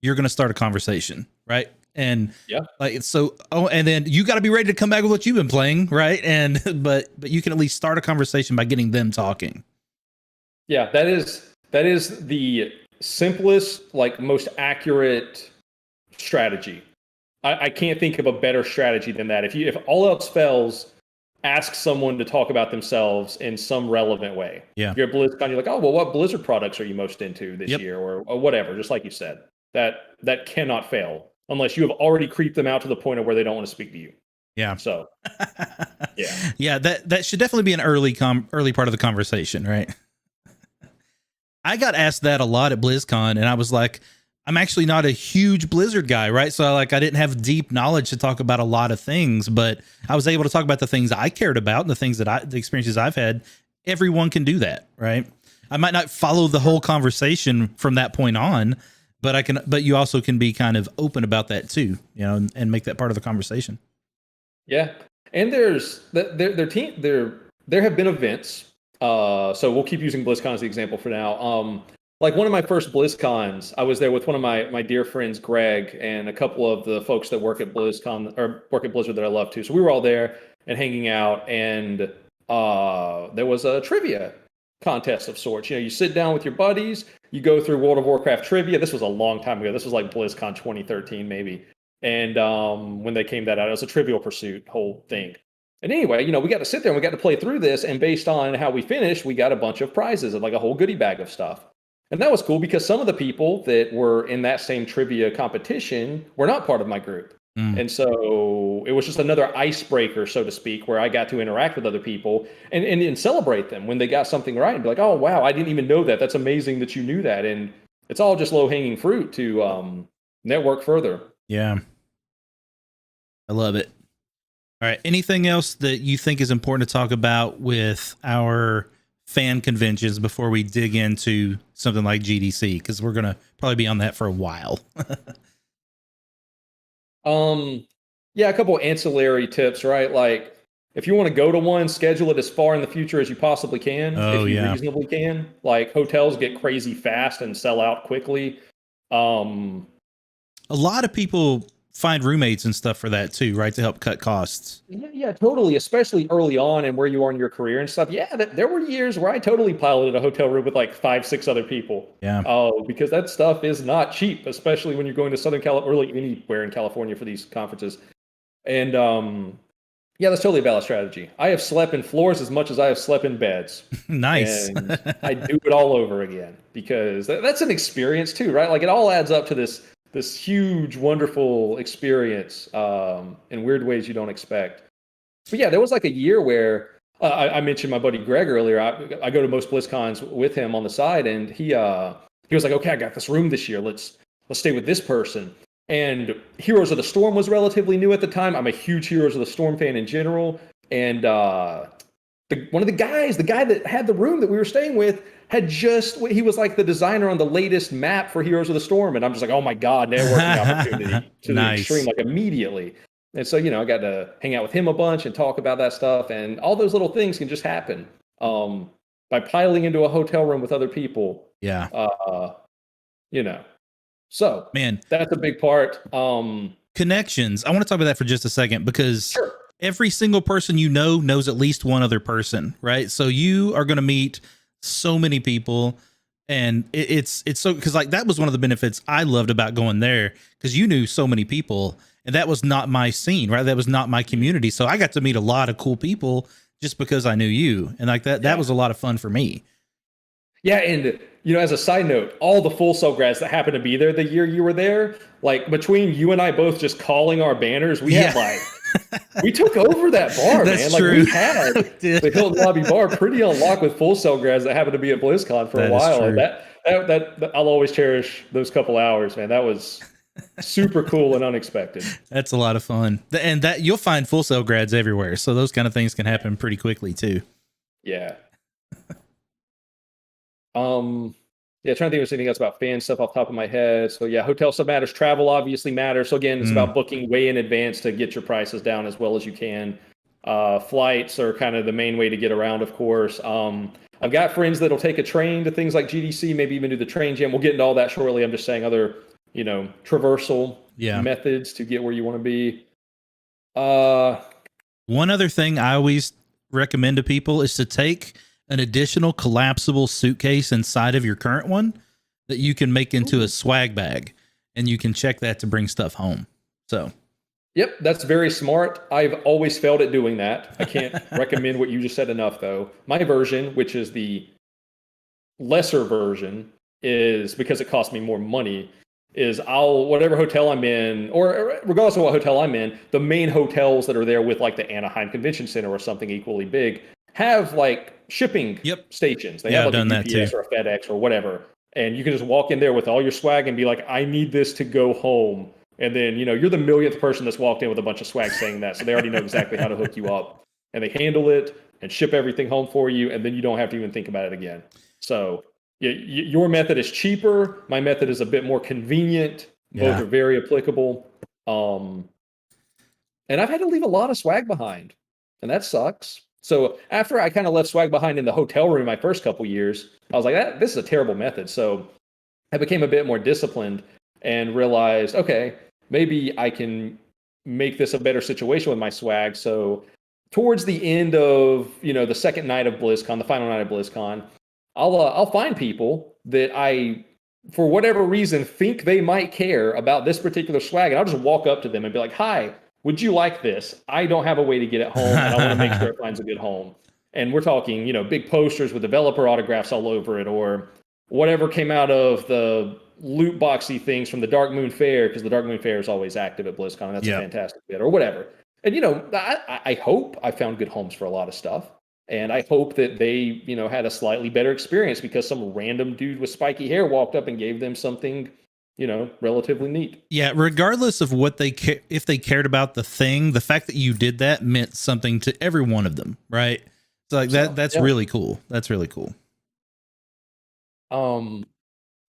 You're going to start a conversation, right? And and then you got to be ready to come back with what you've been playing, right? And but you can at least start a conversation by getting them talking. Yeah, that is the simplest, most accurate strategy. I can't think of a better strategy than that. If all else fails, ask someone to talk about themselves in some relevant way. Yeah. You're at BlizzCon, you're like, oh, well, what Blizzard products are you most into this year or whatever, just like you said. That cannot fail unless you have already creeped them out to the point of where they don't want to speak to you. Yeah. So, yeah, that should definitely be an early part of the conversation, right? I got asked that a lot at BlizzCon, and I was like, I'm actually not a huge Blizzard guy, right? So I didn't have deep knowledge to talk about a lot of things, but I was able to talk about the things I cared about and the experiences I've had. Everyone can do that, right? I might not follow the whole conversation from that point on, but you also can be kind of open about that too, and make that part of the conversation. Yeah. And there have been events. So we'll keep using BlizzCon as the example for now. Like one of my first BlizzCons, I was there with one of my dear friends, Greg, and a couple of the folks that work at BlizzCon or work at Blizzard that I love too. So we were all there and hanging out, and there was a trivia contest of sorts. You sit down with your buddies, you go through World of Warcraft trivia. This was a long time ago. This was like BlizzCon 2013 maybe. And when they came that out, it was a Trivial Pursuit whole thing. And anyway, we got to sit there and we got to play through this. And based on how we finished, we got a bunch of prizes and like a whole goodie bag of stuff. And that was cool because some of the people that were in that same trivia competition were not part of my group. And so it was just another icebreaker, so to speak, where I got to interact with other people and celebrate them when they got something right and be like, oh, wow, I didn't even know that. That's amazing that you knew that. And it's all just low-hanging fruit to network further. Yeah. I love it. All right. Anything else that you think is important to talk about with our fan conventions before we dig into something like GDC? Because we're going to probably be on that for a while. Yeah, a couple ancillary tips, right? Like if you want to go to one, schedule it as far in the future as you possibly can. If you reasonably can. Like hotels get crazy fast and sell out quickly. A lot of people find roommates and stuff for that too, right? To help cut costs. Yeah, totally. Especially early on and where you are in your career and stuff. Yeah, there were years where I totally piloted a hotel room with like 5-6 other people. Yeah. Because that stuff is not cheap, especially when you're going to Southern California, or really anywhere in California for these conferences. And yeah, that's totally a valid strategy. I have slept in floors as much as I have slept in beds. Nice. And I do it all over again because that's an experience too, right? Like it all adds up to this huge, wonderful experience in weird ways you don't expect. But yeah, there was like a year where I mentioned my buddy Greg earlier. I go to most BlizzCons with him on the side, and he was like, "Okay, I got this room this year. Let's stay with this person." And Heroes of the Storm was relatively new at the time. I'm a huge Heroes of the Storm fan in general, and one of the guy that had the room that we were staying with he was like the designer on the latest map for Heroes of the Storm. And I'm just like, oh my God, networking opportunity to Nice. the extreme, like immediately. And so, I got to hang out with him a bunch and talk about that stuff. And all those little things can just happen by piling into a hotel room with other people. Yeah. So man, that's a big part. Connections. I want to talk about that for just a second because sure. Every single person knows at least one other person, right? So you are going to meet so many people, and it's so, because like that was one of the benefits I loved about going there, because you knew so many people, and that was not my scene, right? That was not my community. So I got to meet a lot of cool people just because I knew you, and like that was a lot of fun for me. Yeah, and as a side note, all the Full Sail grads that happened to be there the year you were there, like between you and I both just calling our banners, we had like we took over that bar, That's man. Like true. we had the Hilton Lobby bar pretty unlocked with Full Sail grads that happened to be at BlizzCon for a while. And that I'll always cherish those couple hours, man. That was super cool and unexpected. That's a lot of fun. And that you'll find Full Sail grads everywhere. So those kind of things can happen pretty quickly too. Yeah. Yeah, trying to think of anything else about fan stuff off the top of my head. So yeah, hotel stuff matters. Travel obviously matters. So again, it's about booking way in advance to get your prices down as well as you can. Flights are kind of the main way to get around, of course. I've got friends that'll take a train to things like GDC, maybe even do the train jam. We'll get into all that shortly. I'm just saying other, traversal methods to get where you want to be. One other thing I always recommend to people is to take an additional collapsible suitcase inside of your current one that you can make into a swag bag, and you can check that to bring stuff home. So, yep, that's very smart. I've always failed at doing that. I can't recommend what you just said enough, though. My version, which is the lesser version, is because it costs me more money. Is whatever hotel I'm in, or regardless of what hotel I'm in, the main hotels that are there with like the Anaheim Convention Center or something equally big have like shipping stations. They have like a UPS or a FedEx or whatever. And you can just walk in there with all your swag and be like, I need this to go home. And then, you're the millionth person that's walked in with a bunch of swag saying that. So they already know exactly how to hook you up. And they handle it and ship everything home for you. And then you don't have to even think about it again. So your method is cheaper. My method is a bit more convenient. Both are very applicable. And I've had to leave a lot of swag behind, and that sucks. So after I kind of left swag behind in the hotel room my first couple years, I was like, this is a terrible method. So I became a bit more disciplined and realized, okay, maybe I can make this a better situation with my swag. So towards the end of, the second night of BlizzCon, the final night of BlizzCon, I'll find people that I, for whatever reason, think they might care about this particular swag, and I'll just walk up to them and be like, "Hi, would you like this? I don't have a way to get it home, and I want to make sure it finds a good home." And we're talking, big posters with developer autographs all over it, or whatever came out of the loot boxy things from the Dark Moon Fair, because the Dark Moon Fair is always active at BlizzCon, and that's a fantastic bit, or whatever. And I hope I found good homes for a lot of stuff. And I hope that they, had a slightly better experience because some random dude with spiky hair walked up and gave them something, relatively neat. Yeah, regardless of what if they cared about the thing, the fact that you did that meant something to every one of them, right? So like that's really cool. That's really cool. And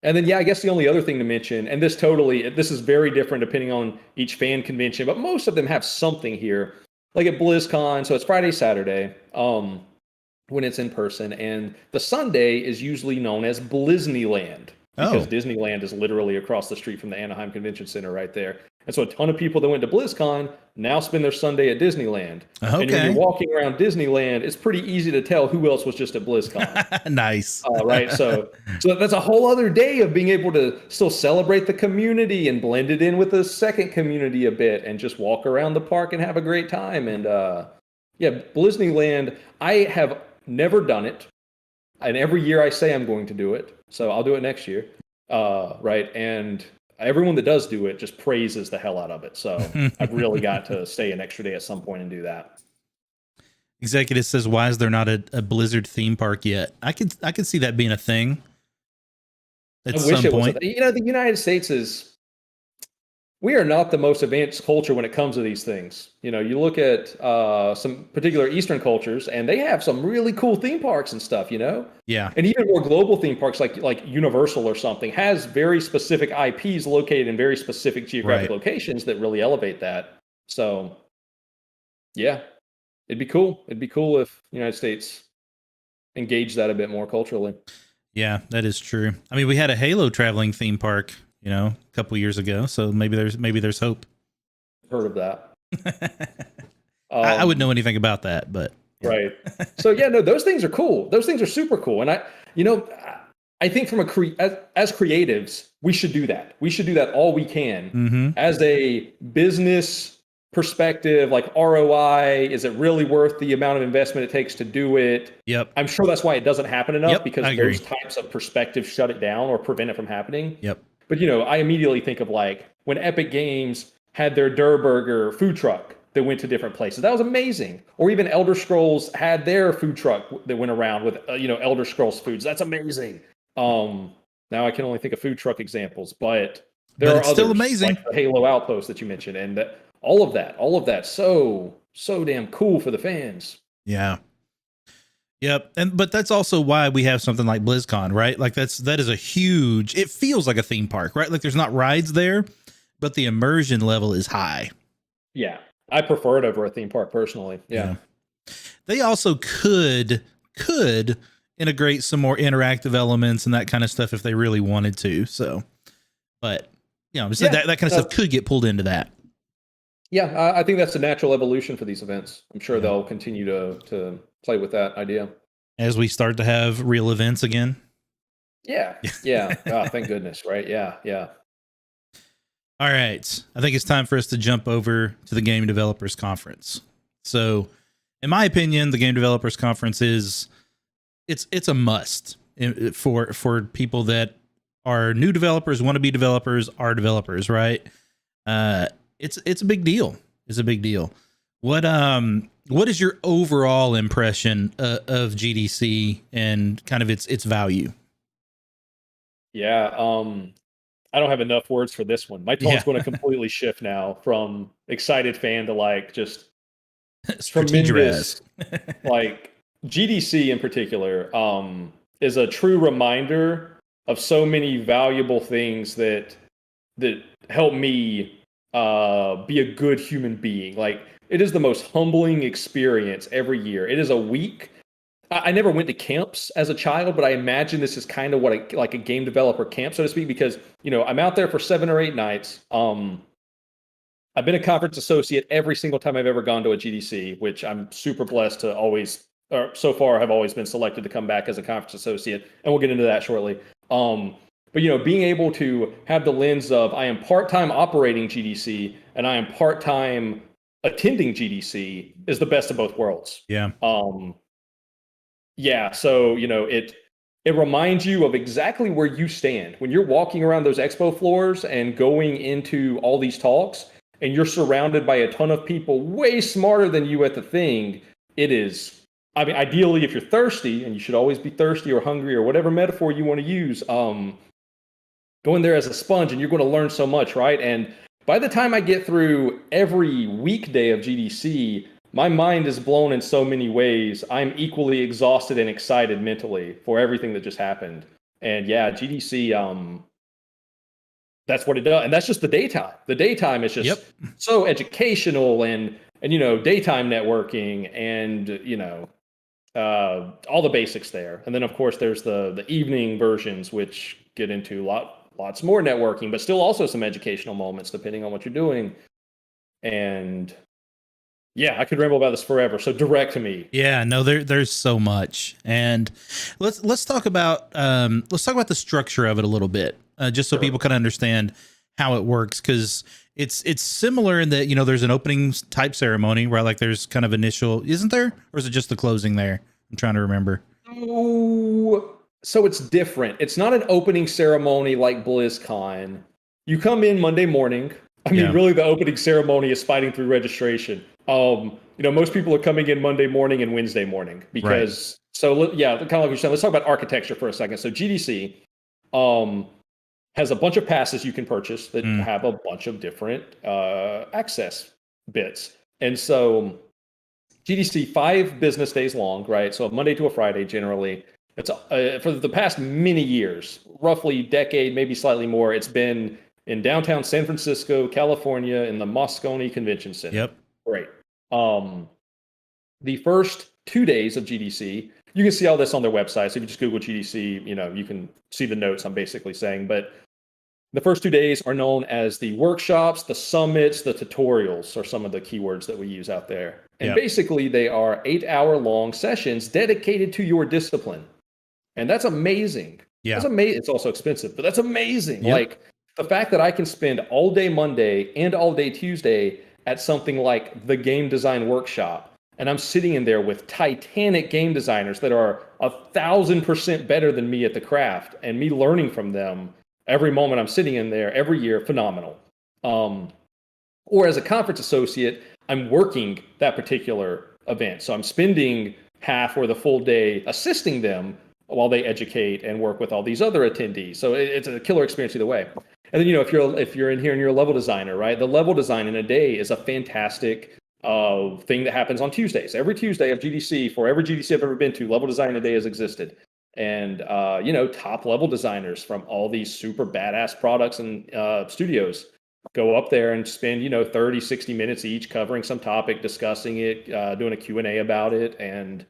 then, I guess the only other thing to mention, and this is very different depending on each fan convention, but most of them have something here. Like at BlizzCon, so it's Friday, Saturday, when it's in person, and the Sunday is usually known as Blizneyland, because Disneyland is literally across the street from the Anaheim Convention Center right there. And so a ton of people that went to BlizzCon now spend their Sunday at Disneyland. Okay. And when you're walking around Disneyland, it's pretty easy to tell who else was just at BlizzCon. Nice. Right. So that's a whole other day of being able to still celebrate the community and blend it in with the second community a bit and just walk around the park and have a great time. And Blizneyland, I have never done it. And every year I say I'm going to do it. So I'll do it next year. Right. And everyone that does do it just praises the hell out of it. So I've really got to stay an extra day at some point and do that. Executive says, why is there not a Blizzard theme park yet? I could see that being a thing at some point. The United States we are not the most advanced culture when it comes to these things. You look at some particular Eastern cultures, and they have some really cool theme parks and stuff, Yeah. And even more global theme parks like Universal or something has very specific IPs located in very specific geographic locations that really elevate that. So, yeah, it'd be cool. It'd be cool if the United States engaged that a bit more culturally. Yeah, that is true. I mean, we had a Halo traveling theme park, a couple years ago. So maybe there's hope. Heard of that. I wouldn't know anything about that, but right. So those things are cool. Those things are super cool. And I think from as creatives, we should do that. We should do that all we can as a business perspective, like ROI. Is it really worth the amount of investment it takes to do it? Yep. I'm sure that's why it doesn't happen enough, because those types of perspectives shut it down or prevent it from happening. Yep. But, I immediately think of like when Epic Games had their Durr Burger food truck that went to different places. That was amazing. Or even Elder Scrolls had their food truck that went around with, Elder Scrolls foods. That's amazing. Now I can only think of food truck examples, but there are others, still amazing. Like the Halo Outpost that you mentioned. And all of that, so damn cool for the fans. Yeah. Yep. But that's also why we have something like BlizzCon, right? Like that is a huge, it feels like a theme park, right? Like there's not rides there, but the immersion level is high. Yeah. I prefer it over a theme park personally. Yeah. They also could integrate some more interactive elements and that kind of stuff if they really wanted to. So, but that kind of stuff could get pulled into that. Yeah. I think that's a natural evolution for these events. I'm sure they'll continue to play with that idea as we start to have real events again. Yeah. Oh, thank goodness. Right. Yeah. All right. I think it's time for us to jump over to the Game Developers Conference. So in my opinion, the Game Developers Conference it's a must for people that are new developers, want to be developers, are developers, right? It's a big deal. It's a big deal. What is your overall impression of GDC and kind of its value? Yeah, I don't have enough words for this one. My tone's going to completely shift now from excited fan to like just tremendous. Like GDC in particular is a true reminder of so many valuable things that help me be a good human being. Like, it is the most humbling experience every year. It is a week. I never went to camps as a child, but I imagine this is kind of what like a game developer camp, so to speak, because I'm out there for 7 or 8 nights. I've been a conference associate every single time I've ever gone to a GDC, which I'm super blessed to always, or so far have always been selected to come back as a conference associate, and we'll get into that shortly. But being able to have the lens of I am part-time operating GDC and I am part-time attending GDC is the best of both worlds. Yeah. Yeah. So it reminds you of exactly where you stand when you're walking around those expo floors and going into all these talks, and you're surrounded by a ton of people way smarter than you at the thing. It is. I mean, ideally, if you're thirsty, and you should always be thirsty or hungry or whatever metaphor you want to use, go in there as a sponge and you're going to learn so much, right? And by the time I get through every weekday of GDC, my mind is blown in so many ways. I'm equally exhausted and excited mentally for everything that just happened. And yeah, GDC, that's what it does. And that's just the daytime. The daytime is just so educational and daytime networking and, all the basics there. And then of course there's the evening versions, which get into lots more networking, but still also some educational moments depending on what you're doing. And yeah, I could ramble about this forever. So direct to me. Yeah, no, there's so much, and let's talk about the structure of it a little bit, just so people can understand how it works, because it's similar in that there's an opening type ceremony, right? Like there's kind of initial, isn't there, or is it just the closing there? I'm trying to remember. Oh, so it's different. It's not an opening ceremony like BlizzCon. You come in Monday morning. I mean, really, the opening ceremony is fighting through registration. Most people are coming in Monday morning and Wednesday morning because, kind of like you're saying, let's talk about architecture for a second. So GDC has a bunch of passes you can purchase that have a bunch of different access bits. And so GDC, 5 business days long, right? So a Monday to a Friday generally. It's for the past many years, roughly decade, maybe slightly more, it's been in downtown San Francisco, California, in the Moscone Convention Center. Yep. Great. The first 2 days of GDC, you can see all this on their website. So if you just Google GDC, you can see the notes I'm basically saying. But the first 2 days are known as the workshops, the summits, the tutorials are some of the keywords that we use out there. And basically they are 8-hour-long sessions dedicated to your discipline. And that's amazing. Yeah. That's amazing. It's also expensive, but that's amazing. Yep. Like the fact that I can spend all day Monday and all day Tuesday at something like the game design workshop, and I'm sitting in there with titanic game designers that are 1,000% better than me at the craft, and me learning from them every moment I'm sitting in there every year, phenomenal. Or as a conference associate, I'm working that particular event. So I'm spending half or the full day assisting them while they educate and work with all these other attendees. So it's a killer experience either way. And then, if you're in here and you're a level designer, right? The level design in a day is a fantastic thing that happens on Tuesdays. Every Tuesday of GDC, for every GDC I've ever been to, level design in a day has existed. And, top level designers from all these super badass products and studios go up there and spend, 30, 60 minutes each covering some topic, discussing it, doing a Q&A about it, and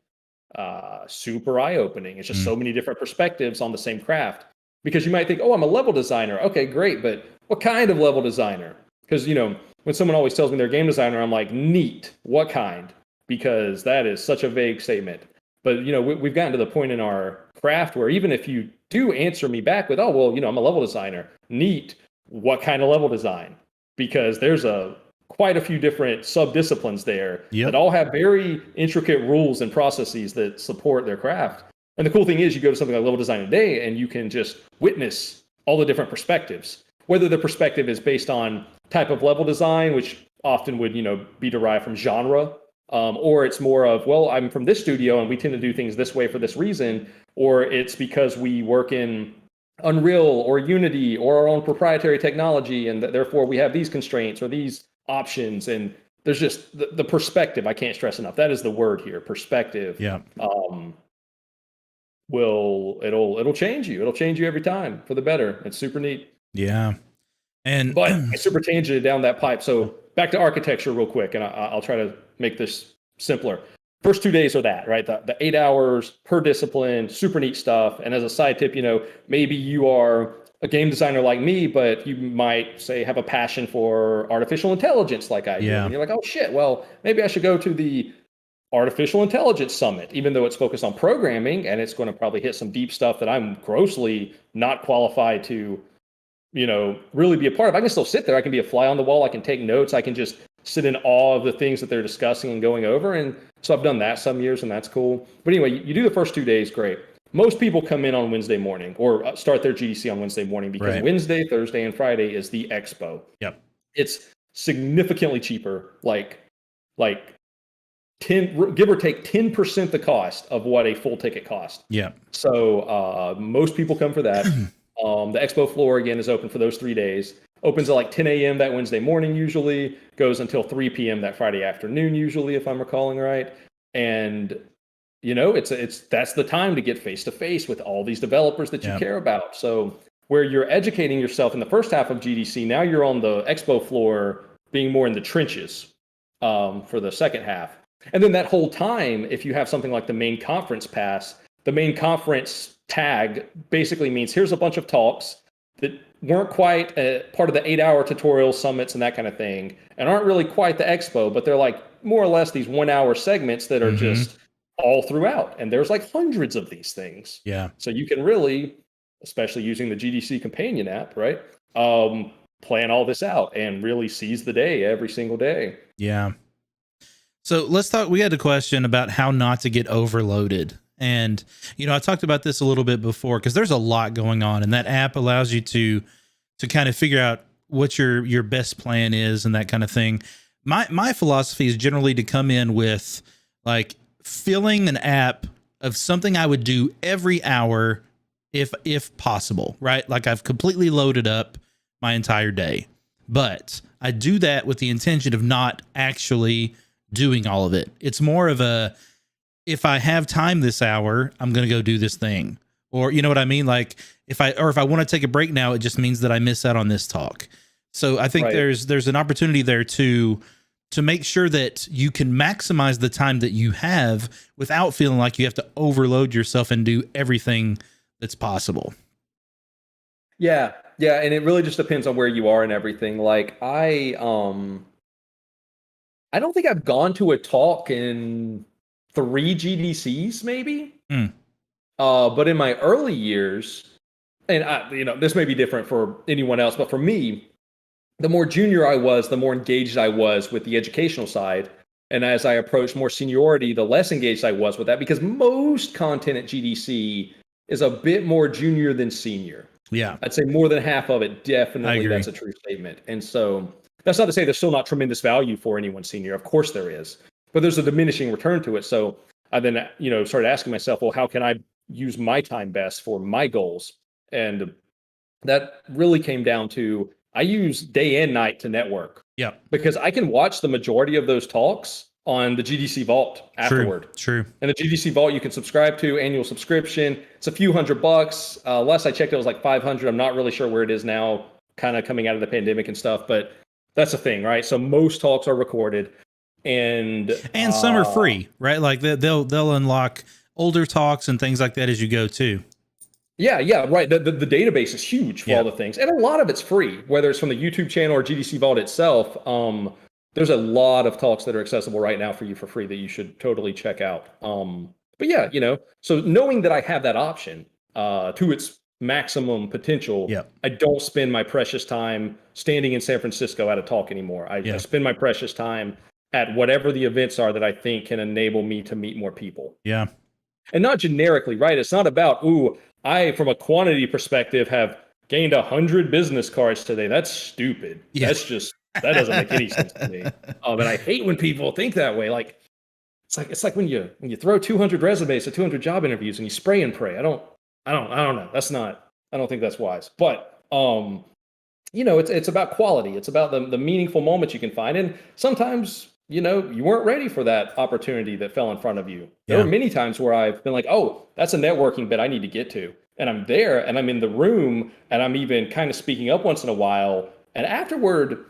super eye-opening. It's just so many different perspectives on the same craft. Because you might think, oh, I'm a level designer. Okay, great. But what kind of level designer? Because, when someone always tells me they're a game designer, I'm like, neat. What kind? Because that is such a vague statement. But, we've gotten to the point in our craft where even if you do answer me back with, oh, well, I'm a level designer. Neat. What kind of level design? Because there's quite a few different sub-disciplines there that all have very intricate rules and processes that support their craft. And the cool thing is you go to something like Level Design Today and you can just witness all the different perspectives, whether the perspective is based on type of level design, which often would, be derived from genre, or it's more of, well, I'm from this studio and we tend to do things this way for this reason, or it's because we work in Unreal or Unity or our own proprietary technology and therefore we have these constraints or these options. And there's just the perspective I can't stress enough. That is the word here, perspective. Yeah. it'll change you. It'll change you every time for the better. It's super neat. Yeah. And but I super tangented down that pipe. So back to architecture real quick, and I'll try to make this simpler. First 2 days are that, right? The 8 hours per discipline, super neat stuff. And as a side tip, maybe you are a game designer like me, but you might say have a passion for artificial intelligence like I do. And you're like, oh shit, well, maybe I should go to the Artificial Intelligence Summit, even though it's focused on programming and it's going to probably hit some deep stuff that I'm grossly not qualified to, really be a part of. I can still sit there. I can be a fly on the wall. I can take notes. I can just sit in awe of the things that they're discussing and going over. And so I've done that some years, and that's cool. But anyway, you do the first 2 days, great. Most people come in on Wednesday morning or start their GDC on Wednesday morning because Wednesday, Thursday, and Friday is the expo. Yep. It's significantly cheaper, like 10, give or take 10% the cost of what a full ticket cost. Yeah. So most people come for that. The expo floor, again, is open for those 3 days. Opens at like 10 a.m. that Wednesday morning usually, goes until 3 p.m. that Friday afternoon usually, if I'm recalling right. And, that's the time to get face-to-face with all these developers that you care about. So where you're educating yourself in the first half of GDC, now you're on the expo floor being more in the trenches for the second half. And then that whole time, if you have something like the main conference pass, the main conference tag basically means here's a bunch of talks that weren't quite part of the 8-hour tutorial summits and that kind of thing, and aren't really quite the expo, but they're like more or less these 1-hour segments that are just all throughout. And there's like hundreds of these things. Yeah. So you can really, especially using the GDC companion app, right? Plan all this out and really seize the day every single day. Yeah. So let's talk. We had a question about how not to get overloaded. And, I talked about this a little bit before because there's a lot going on, and that app allows you to kind of figure out what your best plan is and that kind of thing. My philosophy is generally to come in with like filling an app of something I would do every hour if possible, right? Like I've completely loaded up my entire day, but I do that with the intention of not actually doing all of it. It's more of a, if I have time this hour, I'm going to go do this thing. Or, you know what I mean? Like if I want to take a break now, it just means that I miss out on this talk. So I think there's an opportunity there to make sure that you can maximize the time that you have without feeling like you have to overload yourself and do everything that's possible. Yeah. Yeah. And it really just depends on where you are and everything. Like I don't think I've gone to a talk in 3 GDCs maybe. But in my early years, and this may be different for anyone else, but for me, the more junior I was, the more engaged I was with the educational side. And as I approached more seniority, the less engaged I was with that, because most content at GDC is a bit more junior than senior. Yeah. I'd say more than half of it. Definitely. That's a true statement. And so that's not to say there's still not tremendous value for anyone senior. Of course there is, but there's a diminishing return to it. So I then, started asking myself, well, how can I use my time best for my goals? And that really came down to, I use day and night to network. Yeah. Because I can watch the majority of those talks on the GDC Vault afterward. True. And the GDC Vault you can subscribe to, annual subscription. It's a few $100. Last I checked, it was like 500. I'm not really sure where it is now, kind of coming out of the pandemic and stuff, but that's the thing, right? So most talks are recorded, and some are free, right? Like they'll unlock older talks and things like that as you go too. Yeah, right. The database is huge for all the things, and a lot of it's free, whether it's from the YouTube channel or GDC Vault itself. There's a lot of talks that are accessible right now for you for free that you should totally check out. But yeah, so knowing that I have that option to its maximum potential, I don't spend my precious time standing in San Francisco at a talk anymore. I spend my precious time at whatever the events are that I think can enable me to meet more people. Yeah. And not generically, right? It's not about, I, from a quantity perspective, have gained 100 business cards today. That's stupid. Yeah. That doesn't make any sense to me. But I hate when people think that way. Like, it's like when you throw 200 resumes to 200 job interviews and you spray and pray. I don't know. I don't think that's wise. But, it's about quality. It's about the meaningful moments you can find. And sometimes you weren't ready for that opportunity that fell in front of you. There Yeah. were many times where I've been like, oh, that's a networking bit I need to get to. And I'm there and I'm in the room and I'm even kind of speaking up once in a while. And afterward,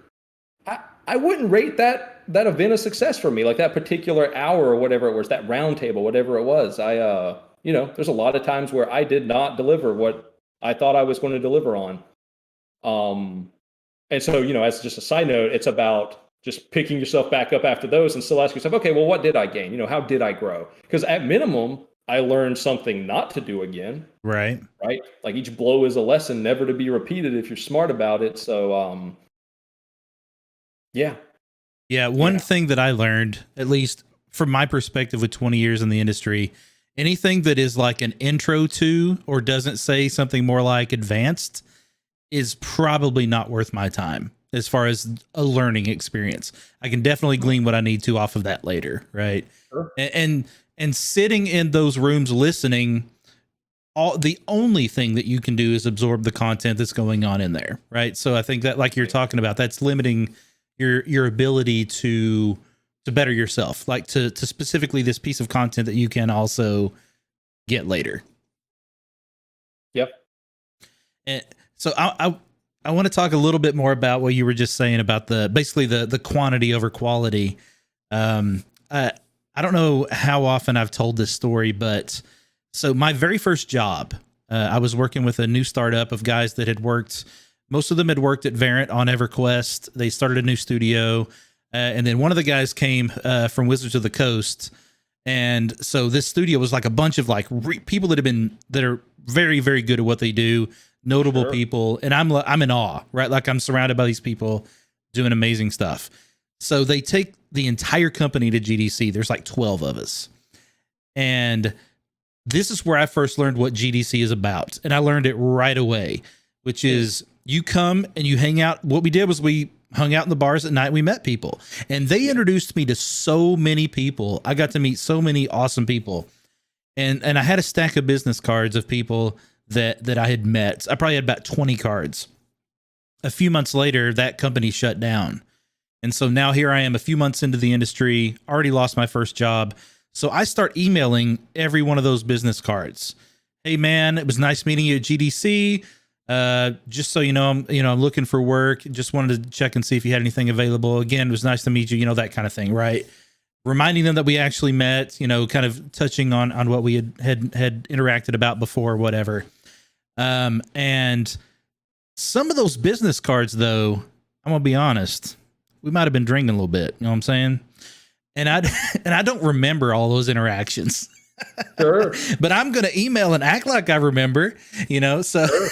I wouldn't rate that event a success for me, like that particular hour or whatever it was, that round table, whatever it was. There's a lot of times where I did not deliver what I thought I was going to deliver on. And so, as just a side note, it's about just picking yourself back up after those and still ask yourself, okay, well, what did I gain? How did I grow? Because at minimum, I learned something not to do again. Right. Right. Like each blow is a lesson never to be repeated if you're smart about it. So, yeah. Yeah. One thing that I learned, at least from my perspective with 20 years in the industry, anything that is like an intro to or doesn't say something more like advanced is probably not worth my time as far as a learning experience. I can definitely glean what I need to off of that later. Right. Sure. And sitting in those rooms listening, the only thing that you can do is absorb the content that's going on in there. Right. So I think that, like you're talking about, that's limiting your ability to better yourself, like to specifically this piece of content that you can also get later. Yep. And so I want to talk a little bit more about what you were just saying about basically the quantity over quality. I don't know how often I've told this story, but so my very first job, I was working with a new startup of guys that had worked. Most of them had worked at Variant on EverQuest. They started a new studio. And then one of the guys came from Wizards of the Coast. And so this studio was like a bunch of like people that are very, very good at what they do, notable people. And I'm in awe, right? Like I'm surrounded by these people doing amazing stuff. So they take the entire company to GDC. There's like 12 of us. And this is where I first learned what GDC is about. And I learned it right away, which is you come and you hang out. What we did was we hung out in the bars at night. We met people and they introduced me to so many people. I got to meet so many awesome people. And I had a stack of business cards of people that I had met. I probably had about 20 cards. A few months later, that company shut down. And so now here I am a few months into the industry, already lost my first job. So I start emailing every one of those business cards. Hey man, it was nice meeting you at GDC. Just so you know, I'm looking for work. Just wanted to check and see if you had anything available. Again, it was nice to meet you, that kind of thing, right? Reminding them that we actually met, kind of touching on what we had interacted about before, whatever. And some of those business cards, though, I'm gonna be honest, we might have been drinking a little bit. You know what I'm saying? And I don't remember all those interactions. Sure. But I'm gonna email and act like I remember. So. Sure.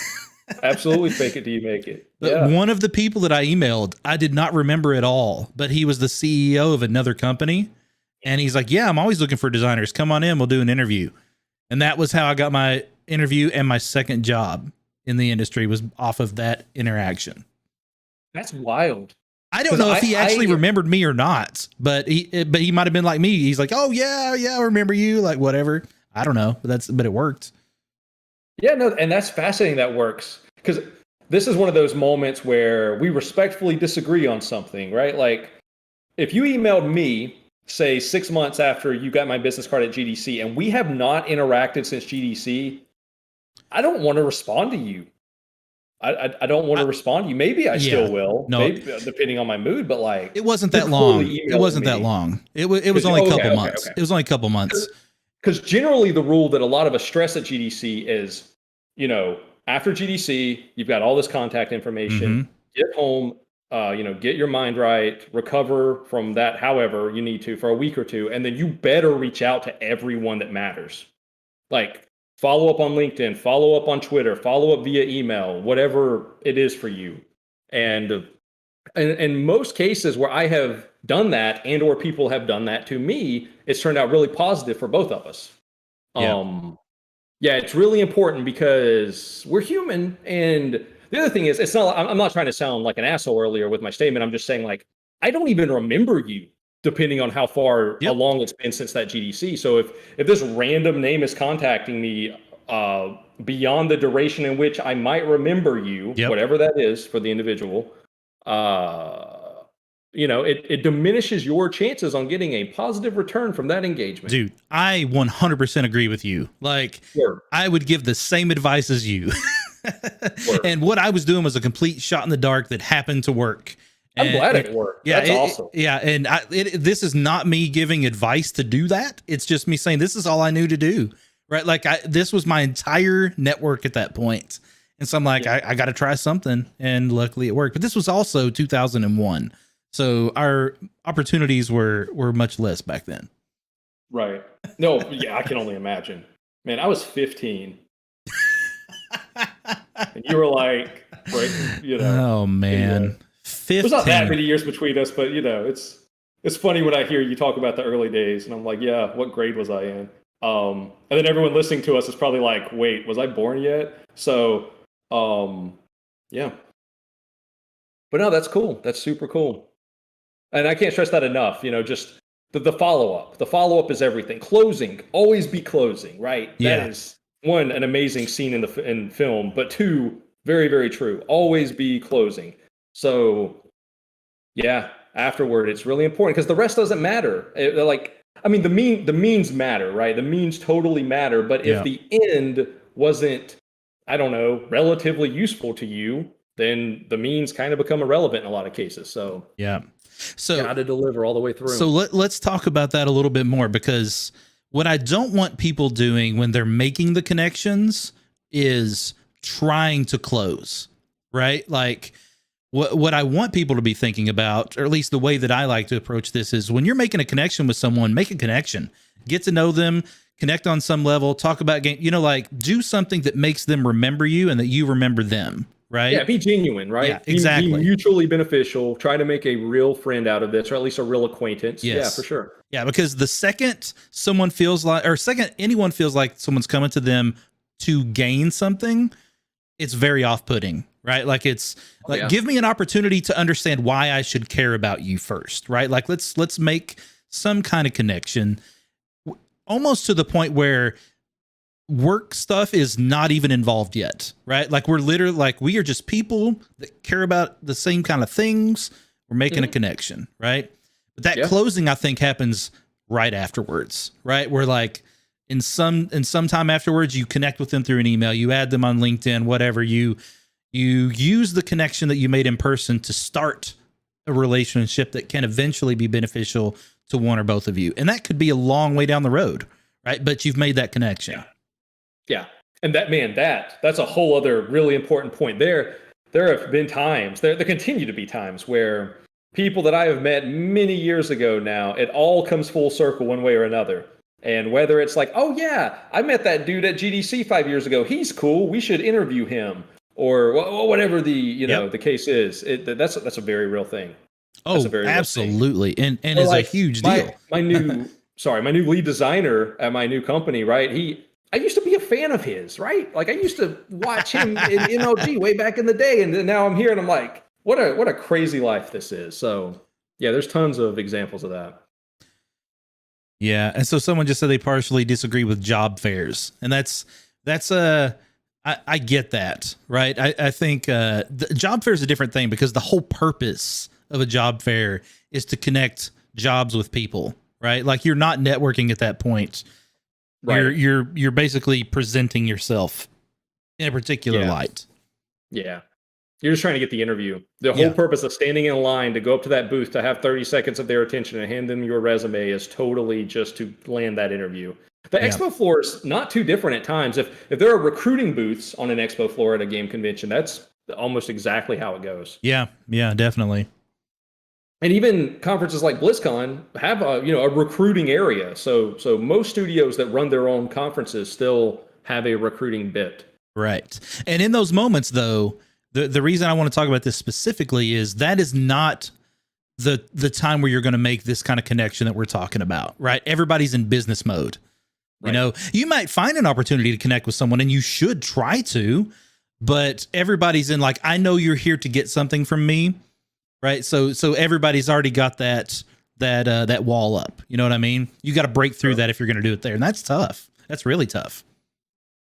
Absolutely, fake it till you make it. But one of the people that I emailed, I did not remember at all, but he was the CEO of another company. And he's like, yeah, I'm always looking for designers. Come on in. We'll do an interview. And that was how I got my interview, and my second job in the industry was off of that interaction. That's wild. I don't know if he actually remembered me or not, but he might have been like me. He's like, oh yeah, I remember you, like whatever. I don't know, but it worked. Yeah, no, and that's fascinating that works, because this is one of those moments where we respectfully disagree on something, right? Like if you emailed me, say 6 months after you got my business card at GDC, and we have not interacted since GDC, I don't want to respond to you. I don't want to respond to you. Maybe I still will, maybe, depending on my mood, but like it wasn't that long. It wasn't that long. It was only a couple months. It was only a couple months. Because generally the rule that a lot of us stress at GDC is, after GDC, you've got all this contact information, get home, get your mind right, recover from that however you need to for a week or two, and then you better reach out to everyone that matters. Like follow up on LinkedIn, follow up on Twitter, follow up via email, whatever it is for you. And in most cases where I have done that and or people have done that to me, it's turned out really positive for both of us. Yeah, it's really important because we're human. And the other thing is, I'm not trying to sound like an asshole earlier with my statement. I'm just saying, like, I don't even remember you, depending on how far along it's been since that GDC. So if this random name is contacting me beyond the duration in which I might remember you, whatever that is for the individual, it diminishes your chances on getting a positive return from that engagement. Dude, I 100% agree with you. Like, Sure. I would give the same advice as you. Sure. And what I was doing was a complete shot in the dark that happened to work. I'm glad it worked. Yeah, That's awesome. Yeah, and this is not me giving advice to do that. It's just me saying this is all I knew to do. Right? Like, this was my entire network at that point. And so I'm like, I got to try something. And luckily it worked. But this was also 2001. So our opportunities were much less back then. Right. No, yeah, I can only imagine. Man, I was 15. And you were like, right, Oh man. 15. There's not that many years between us, but it's funny when I hear you talk about the early days and I'm like, yeah, what grade was I in? And then everyone listening to us is probably like, wait, was I born yet? So, yeah. But no, that's cool. That's super cool. And I can't stress that enough, just the follow-up. The follow-up is everything. Closing, always be closing, right? Yeah. That is, one, an amazing scene in film, but two, very, very true. Always be closing. So, yeah, afterward, it's really important because the rest doesn't matter. The means matter, right? The means totally matter. But if the end wasn't, I don't know, relatively useful to you, then the means kind of become irrelevant in a lot of cases. So, yeah. So got to deliver all the way through. So let's talk about that a little bit more, because what I don't want people doing when they're making the connections is trying to close, right? Like what I want people to be thinking about, or at least the way that I like to approach this, is when you're making a connection with someone, make a connection, get to know them, connect on some level, talk about game, like do something that makes them remember you and that you remember them. Right. Yeah, be genuine, right? Yeah, exactly. Be mutually beneficial. Try to make a real friend out of this, or at least a real acquaintance. Yes. Yeah, for sure. Yeah, because the second anyone feels like someone's coming to them to gain something, it's very off-putting, right? Like it's give me an opportunity to understand why I should care about you first, right? Like let's make some kind of connection, almost to the point where work stuff is not even involved yet, right? Like we're literally like, we are just people that care about the same kind of things. We're making a connection, right? But that closing, I think, happens right afterwards, right? Where like in some time afterwards, you connect with them through an email, you add them on LinkedIn, whatever, you use the connection that you made in person to start a relationship that can eventually be beneficial to one or both of you. And that could be a long way down the road, right? But you've made that connection. Yeah. And that's a whole other really important point. There have been times, there continue to be times where people that I have met many years ago now, it all comes full circle one way or another. And whether it's like, oh yeah, I met that dude at GDC 5 years ago. He's cool. We should interview him, or whatever the the case is. That's a very real thing. Oh, absolutely. And it's like, a huge deal. My new lead designer at my new company, right? I used to be a fan of his, right? Like I used to watch him in MLG way back in the day, and now I'm here and I'm like, what a crazy life this is. So yeah, there's tons of examples of that. Yeah, and so someone just said they partially disagree with job fairs, and I get that, right? I think the job fair is a different thing, because the whole purpose of a job fair is to connect jobs with people, right? Like you're not networking at that point. Right. You're basically presenting yourself in a particular light. Yeah. You're just trying to get the interview. The whole purpose of standing in a line to go up to that booth to have 30 seconds of their attention and hand them your resume is totally just to land that interview. The expo floor is not too different at times. If there are recruiting booths on an expo floor at a game convention, that's almost exactly how it goes. Yeah, definitely. And even conferences like BlizzCon have a recruiting area. So most studios that run their own conferences still have a recruiting bit. Right. And in those moments, though, the reason I want to talk about this specifically is that is not the time where you're going to make this kind of connection that we're talking about, right? Everybody's in business mode. Right. You might find an opportunity to connect with someone, and you should try to, but everybody's in like, I know you're here to get something from me. Right. So everybody's already got that wall up. You know what I mean? You got to break through that if you're going to do it there. And that's tough. That's really tough.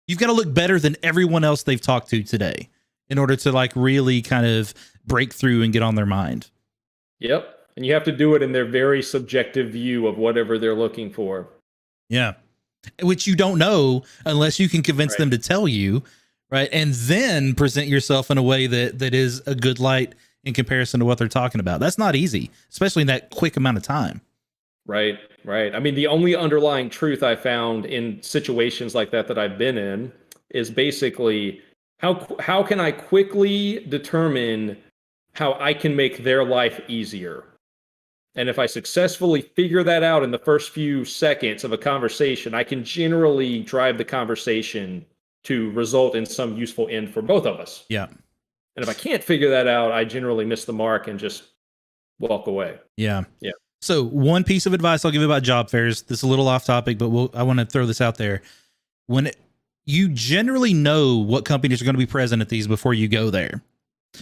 You've got to look better than everyone else they've talked to today in order to like really kind of break through and get on their mind. Yep. And you have to do it in their very subjective view of whatever they're looking for. Yeah. Which you don't know unless you can convince Right. them to tell you, right? And then present yourself in a way that is a good light in comparison to what they're talking about. That's not easy, especially in that quick amount of time. Right, right. I mean, the only underlying truth I found in situations like that I've been in is basically how can I quickly determine how I can make their life easier? And if I successfully figure that out in the first few seconds of a conversation, I can generally drive the conversation to result in some useful end for both of us. Yeah. And if I can't figure that out, I generally miss the mark and just walk away. Yeah. Yeah. So one piece of advice I'll give about job fairs, this is a little off topic, but I want to throw this out there. You generally know what companies are going to be present at these before you go there.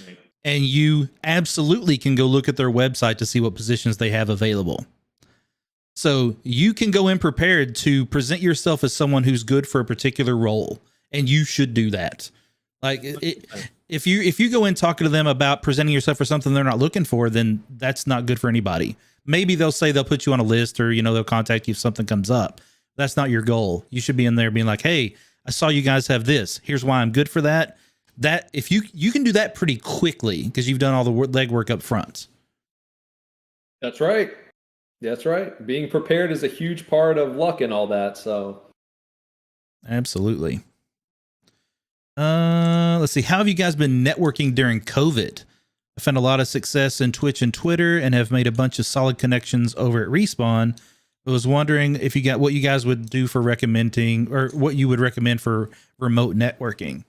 Right. And you absolutely can go look at their website to see what positions they have available. So you can go in prepared to present yourself as someone who's good for a particular role. And you should do that. Like if you go in talking to them about presenting yourself for something they're not looking for, then that's not good for anybody. Maybe they'll say they'll put you on a list, or, they'll contact you if something comes up. That's not your goal. You should be in there being like, hey, I saw you guys have this. Here's why I'm good for that. That if you can do that pretty quickly because you've done all the legwork up front. That's right. That's right. Being prepared is a huge part of luck and all that. So absolutely. Let's see. How have you guys been networking during COVID? I found a lot of success in Twitch and Twitter and have made a bunch of solid connections over at Respawn. I was wondering if you got what you guys would do for recommending, or what you would recommend for remote networking.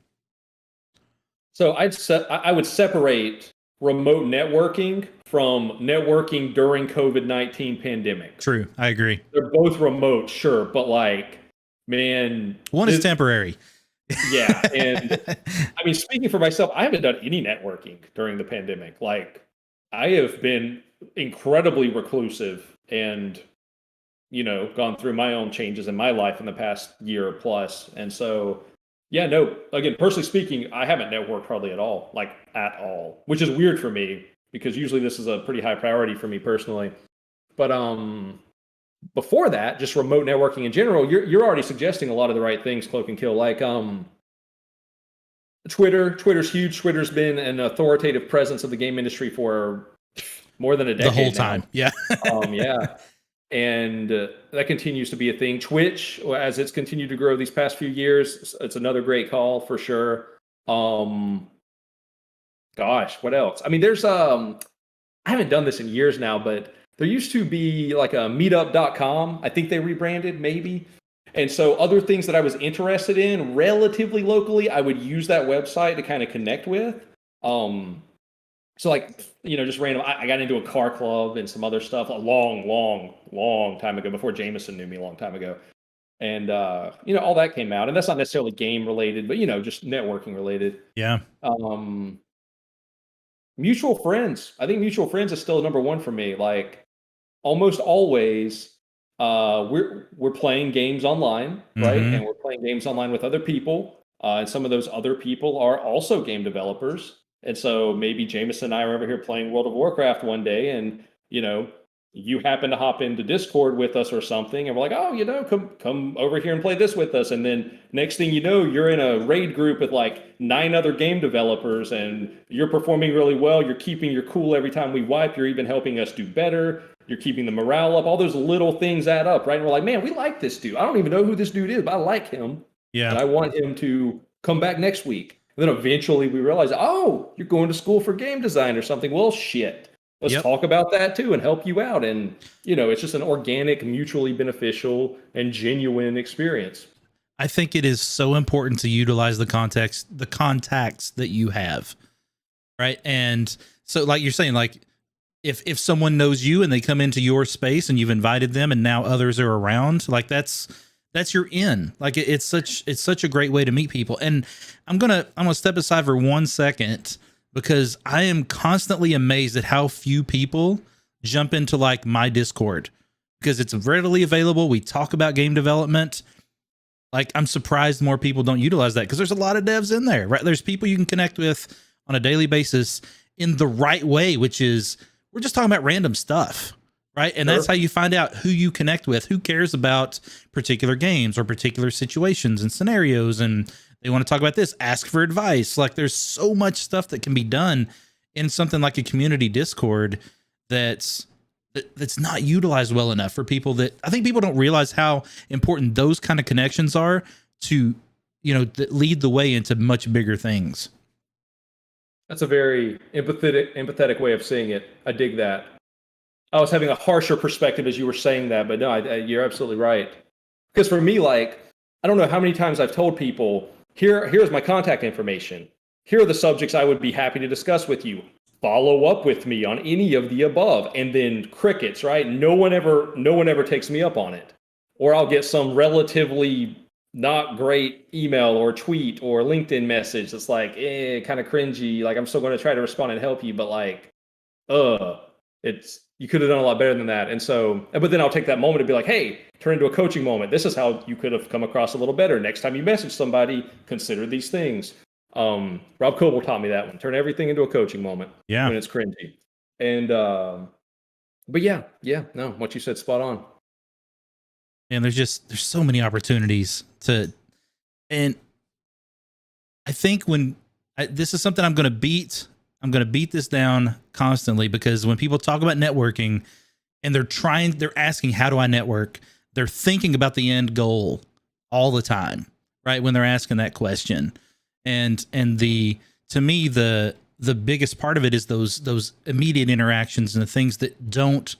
So I would separate remote networking from networking during COVID-19 pandemic. True. I agree. They're both remote, sure. But man. One is temporary. Yeah. And I mean, speaking for myself, I haven't done any networking during the pandemic. I have been incredibly reclusive and, gone through my own changes in my life in the past year plus. And so, yeah, no, again, personally speaking, I haven't networked hardly at all, which is weird for me because usually this is a pretty high priority for me personally. But before that, just remote networking in general, you're already suggesting a lot of the right things, Cloak and Kill. Twitter's huge. Twitter's been an authoritative presence of the game industry for more than a decade. The whole time, now. Yeah. Yeah. And that continues to be a thing. Twitch, as it's continued to grow these past few years, it's another great call for sure. Gosh, what else? I mean, there's I haven't done this in years now, but there used to be like a meetup.com. I think they rebranded maybe. And so other things that I was interested in relatively locally, I would use that website to kind of connect with. So just random, I got into a car club and some other stuff a long time ago, before Jameson knew me a long time ago. And, all that came out. And that's not necessarily game related, but, just networking related. Yeah. Mutual friends. I think mutual friends is still number one for me. Almost always, we're playing games online, right? Mm-hmm. And we're playing games online with other people. And some of those other people are also game developers. And so maybe Jameson and I are over here playing World of Warcraft one day, and you happen to hop into Discord with us or something, and we're like, oh, come over here and play this with us. And then next thing you know, you're in a raid group with 9 other game developers, and you're performing really well. You're keeping your cool every time we wipe. You're even helping us do better. You're keeping the morale up. All those little things add up, right? And we're like, man, we like this dude. I don't even know who this dude is, but I like him. Yeah. And I want him to come back next week. And then eventually we realize, oh, you're going to school for game design or something. Well, shit. Let's talk about that too and help you out. And, it's just an organic, mutually beneficial, and genuine experience. I think it is so important to utilize the contacts that you have. Right. And so like you're saying, if someone knows you and they come into your space and you've invited them and now others are around, that's your in. It's such a great way to meet people. And I'm gonna step aside for 1 second, because I am constantly amazed at how few people jump into my Discord, because it's readily available. We talk about game development. I'm surprised more people don't utilize that, because there's a lot of devs in there, right? There's people you can connect with on a daily basis in the right way, which is we're just talking about random stuff, right? And that's how you find out who you connect with, who cares about particular games or particular situations and scenarios. And they want to talk about this, ask for advice. Like there's so much stuff that can be done in something like a community Discord that's not utilized well enough for people. That I think people don't realize how important those kind of connections are to, that lead the way into much bigger things. That's a very empathetic way of seeing it. I dig that. I was having a harsher perspective as you were saying that, but no, you're absolutely right. Because for me, like, I don't know how many times I've told people, here's my contact information. Here are the subjects I would be happy to discuss with you. Follow up with me on any of the above. And then crickets, right? No one ever takes me up on it. Or I'll get some relatively not great email or tweet or LinkedIn message that's like, kind of cringy. Like, I'm still going to try to respond and help you, but like, you could have done a lot better than that. And so, but then I'll take that moment to be like, hey, turn into a coaching moment. This is how you could have come across a little better. Next time you message somebody, consider these things. Rob Coble taught me that one. Turn everything into a coaching moment when it's cringy. And, but yeah, no, what you said, spot on. And there's so many opportunities and I think this is something I'm going to beat this down constantly, because when people talk about networking and they're asking, how do I network? They're thinking about the end goal all the time, right? When they're asking that question. And to me, the biggest part of it is those immediate interactions and the things that don't,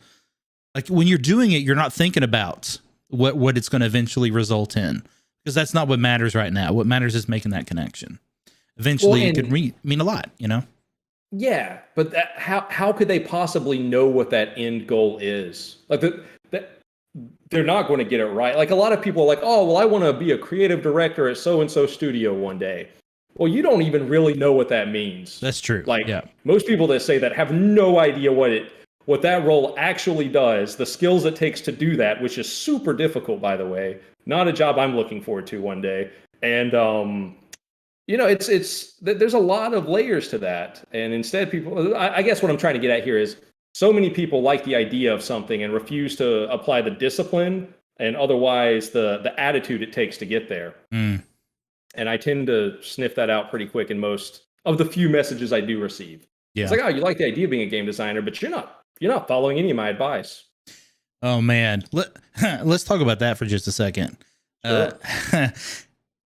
like, when you're doing it, you're not thinking about what it's going to eventually result in, because that's not what matters right now. What matters is making that connection. Eventually, it could mean a lot, Yeah, but how could they possibly know what that end goal is? Like they're not going to get it right. Like, a lot of people are like, oh, well, I want to be a creative director at so-and-so studio one day. Well, you don't even really know what that means. That's true. Like, most people that say that have no idea what that role actually does, the skills it takes to do that, which is super difficult, by the way. Not a job I'm looking forward to one day. And there's a lot of layers to that. And instead, people, I guess what I'm trying to get at here is, so many people like the idea of something and refuse to apply the discipline and otherwise the attitude it takes to get there. And I tend to sniff that out pretty quick in most of the few messages I do receive. It's like, oh, you like the idea of being a game designer, but you're not following any of my advice. Oh man, let's talk about that for just a second. Sure.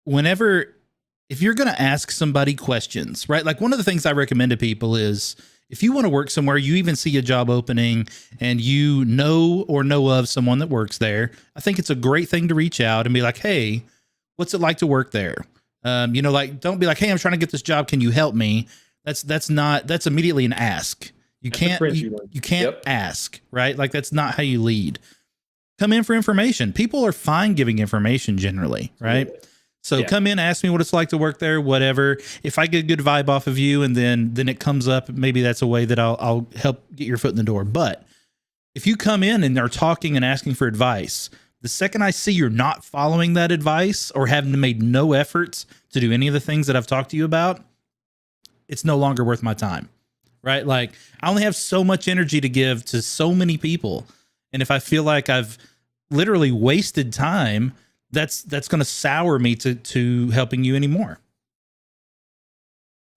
If you're going to ask somebody questions, right? Like, one of the things I recommend to people is, if you want to work somewhere, you even see a job opening and you know of someone that works there, I think it's a great thing to reach out and be like, hey, what's it like to work there? Like, don't be like, hey, I'm trying to get this job, can you help me? That's immediately an ask. You can't ask, right? Like, that's not how you lead. Come in for information. People are fine giving information generally, right? So come in, ask me what it's like to work there, whatever. If I get a good vibe off of you and then it comes up, maybe that's a way that I'll help get your foot in the door. But if you come in and they're talking and asking for advice, the second I see you're not following that advice or having made no efforts to do any of the things that I've talked to you about, it's no longer worth my time, right? Like, I only have so much energy to give to so many people. And if I feel like I've literally wasted time, that's going to sour me to helping you anymore.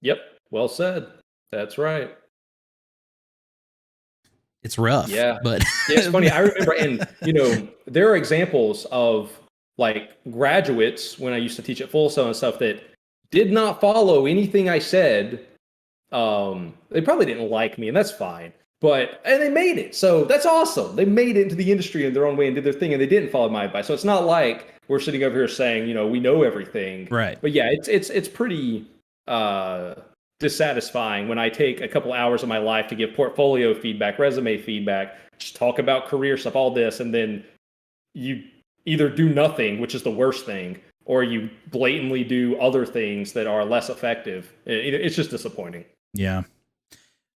Yep. Well said. That's right. It's rough. Yeah. But it's funny. I remember, and there are examples of like graduates when I used to teach at Full Sail and stuff that did not follow anything I said. They probably didn't like me, and that's fine. And they made it. So that's awesome. They made it into the industry in their own way and did their thing, and they didn't follow my advice. So it's not like we're sitting over here saying, we know everything. Right. But yeah, it's pretty dissatisfying when I take a couple hours of my life to give portfolio feedback, resume feedback, just talk about career stuff, all this, and then you either do nothing, which is the worst thing, or you blatantly do other things that are less effective. It's just disappointing. Yeah.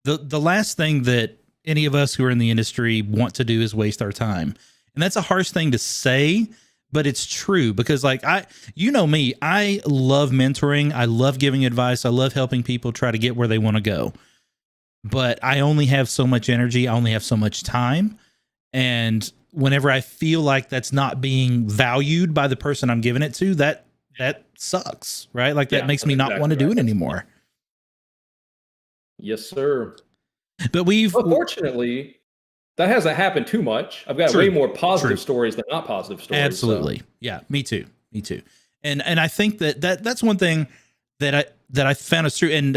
The last thing that any of us who are in the industry want to do is waste our time. And that's a harsh thing to say, but it's true, because like me, I love mentoring. I love giving advice. I love helping people try to get where they want to go. but I only have so much energy. I only have so much time. And whenever I feel like that's not being valued by the person I'm giving it to, that sucks, right? Like that makes me not want to do it anymore. Yes, sir. But fortunately, that hasn't happened too much. I've got way more positive stories than not positive stories. Absolutely. So. Yeah, me too. And I think that's one thing that I found is true. And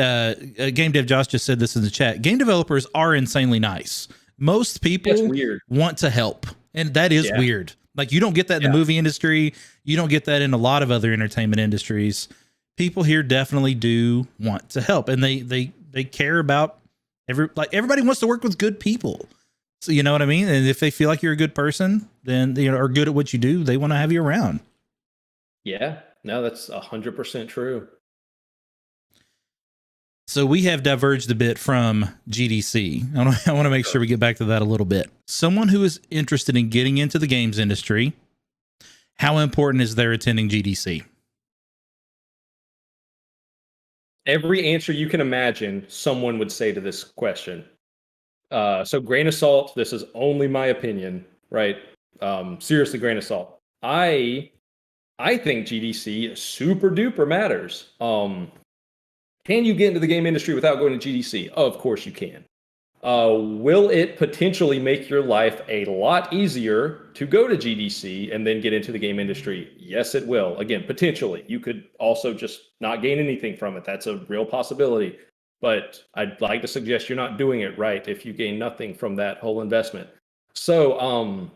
Game Dev Josh just said this in the chat. Game developers are insanely nice. Most people want to help, and that is weird. Like, you don't get that in the movie industry. You don't get that in a lot of other entertainment industries. People here definitely do want to help, and they care about everybody wants to work with good people. So you know what I mean? And if they feel like you're a good person, then they are good at what you do, they want to have you around. Yeah, no, that's 100% true. So we have diverged a bit from GDC. I want to make sure we get back to that a little bit. Someone who is interested in getting into the games industry, how important is their attending GDC? Every answer you can imagine someone would say to this question. So grain of salt, this is only my opinion, right? Seriously, grain of salt. I think GDC super duper matters. Can you get into the game industry without going to GDC? Of course you can. Will it potentially make your life a lot easier to go to GDC and then get into the game industry? Yes, it will. Again, potentially. You could also just not gain anything from it. That's a real possibility. But I'd like to suggest you're not doing it right if you gain nothing from that whole investment. So,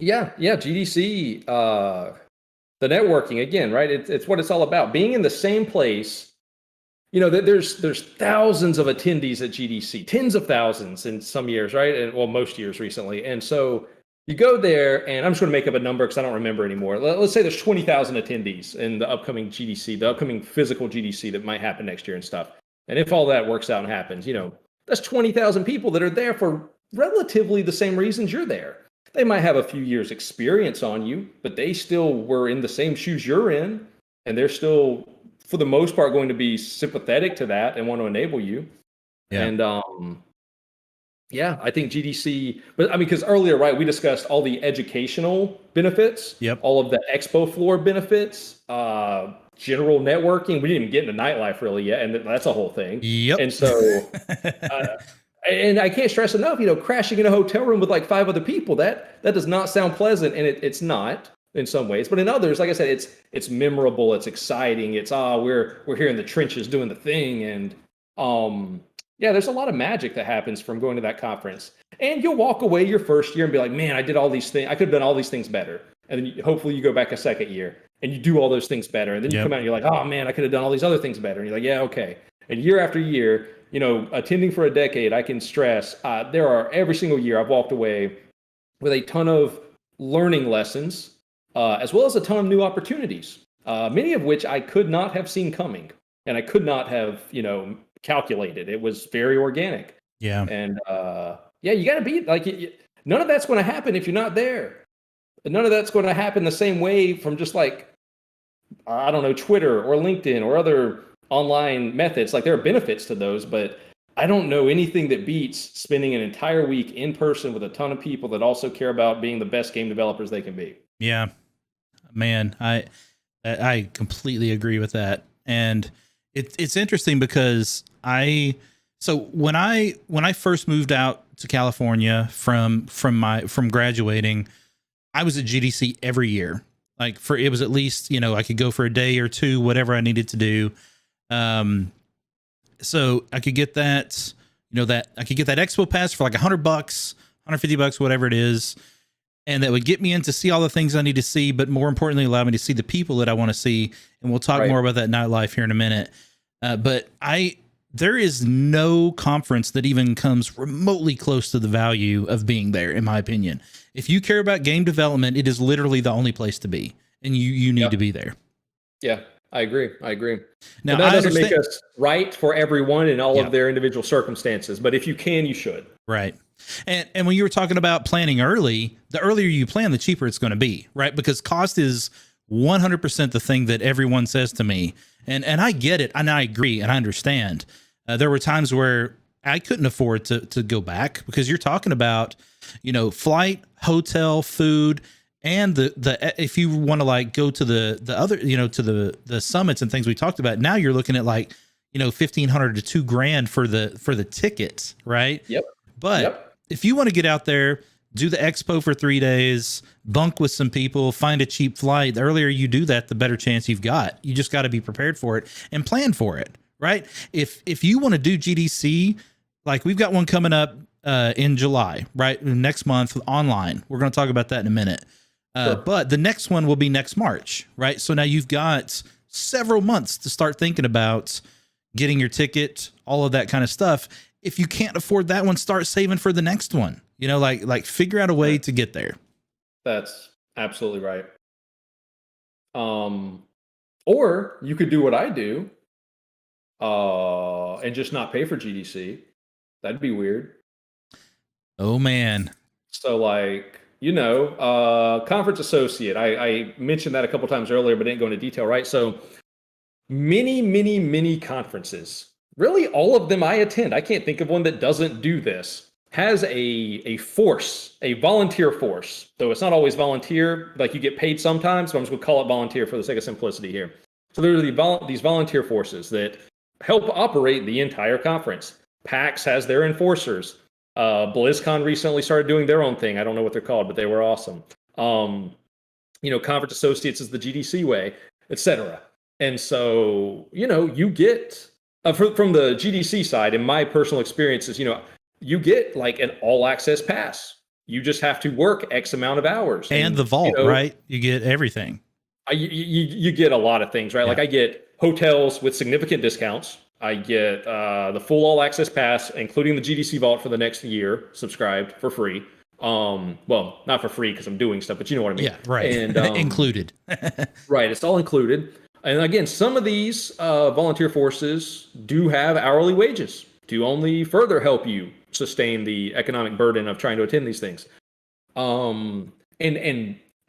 GDC, the networking, again, right? It's what it's all about. Being in the same place. You know, there's thousands of attendees at GDC, tens of thousands in some years, right? And well, most years recently. And so you go there, and I'm just going to make up a number because I don't remember anymore. Let's say there's 20,000 attendees in the upcoming GDC, the upcoming physical GDC that might happen next year and stuff. And if all that works out and happens, you know, that's 20,000 people that are there for relatively the same reasons you're there. They might have a few years experience on you, but they still were in the same shoes you're in, and they're still, for the most part, going to be sympathetic to that and want to enable you. Yeah. And I think GDC, but I mean, because earlier, right, we discussed all the educational benefits, all of the expo floor benefits, general networking. We didn't even get into nightlife really yet, and that's a whole thing. And so, and I can't stress enough, you know, crashing in a hotel room with like 5 other people, that does not sound pleasant, and it's not. In some ways, but in others, like I said, it's memorable, it's exciting, it's we're here in the trenches doing the thing, and there's a lot of magic that happens from going to that conference. And you'll walk away your first year and be like, man, I did all these things, I could have done all these things better. And then hopefully you go back a second year and you do all those things better, and then you come out and you're like, oh man, I could have done all these other things better. And you're like, yeah, okay. And year after year, you know, attending for a decade, I can stress there are every single year I've walked away with a ton of learning lessons. As well as a ton of new opportunities, many of which I could not have seen coming, and I could not have, you know, calculated. It was very organic. Yeah. And you got to be like, none of that's going to happen if you're not there. None of that's going to happen the same way from just like, I don't know, Twitter or LinkedIn or other online methods. Like, there are benefits to those, but I don't know anything that beats spending an entire week in person with a ton of people that also care about being the best game developers they can be. Yeah. Man, I completely agree with that. And it's interesting because when I first moved out to California from graduating, I was at GDC every year. Like, it was at least, you know, I could go for a day or two, whatever I needed to do. So I could get that, you know, I could get that expo pass for like $100, $150, whatever it is. And that would get me in to see all the things I need to see, but more importantly, allow me to see the people that I want to see. And we'll talk more about that nightlife here in a minute. But there is no conference that even comes remotely close to the value of being there, in my opinion. If you care about game development, it is literally the only place to be, and you need to be there. Yeah, I agree. Now, that doesn't make us right for everyone in all of their individual circumstances, but if you can, you should. Right. And when you were talking about planning early, the earlier you plan, the cheaper it's going to be, right? Because cost is 100% the thing that everyone says to me. And I get it, and I agree, and I understand. There were times where I couldn't afford to go back, because you're talking about, flight, hotel, food, and the if you want to like go to the other, to the summits and things we talked about, now you're looking at like, $1,500 to $2,000 for the tickets, right? Yep. But if you want to get out there, do the expo for 3 days, bunk with some people, find a cheap flight, the earlier you do that, the better chance you've got. You just got to be prepared for it and plan for it, right? If you want to do GDC, like we've got one coming up in July, right? Next month online. We're going to talk about that in a minute. Sure. But the next one will be next March, right? So now you've got several months to start thinking about getting your ticket, all of that kind of stuff. If you can't afford that one, start saving for the next one. Like figure out a way to get there. That's absolutely right. Or you could do what I do, and just not pay for GDC. That'd be weird. Oh man. So like, Conference Associate. I mentioned that a couple times earlier, but didn't go into detail, right? So many conferences. Really, all of them I attend. I can't think of one that doesn't do this. Has a force, a volunteer force. Though it's not always volunteer, like you get paid sometimes, but I'm just going to call it volunteer for the sake of simplicity here. So there are these volunteer forces that help operate the entire conference. PAX has their enforcers. BlizzCon recently started doing their own thing. I don't know what they're called, but they were awesome. Conference Associates is the GDC way, etc. And so, you get from the GDC side, in my personal experiences, you get like an all access pass. You just have to work X amount of hours. And the vault, right? You get everything. You get a lot of things, right? Yeah. Like I get hotels with significant discounts. I get the full all access pass, including the GDC vault for the next year, subscribed for free. Well, not for free because I'm doing stuff, but you know what I mean. Yeah, right. And included. Right. It's all included. And again, some of these volunteer forces do have hourly wages to only further help you sustain the economic burden of trying to attend these things. And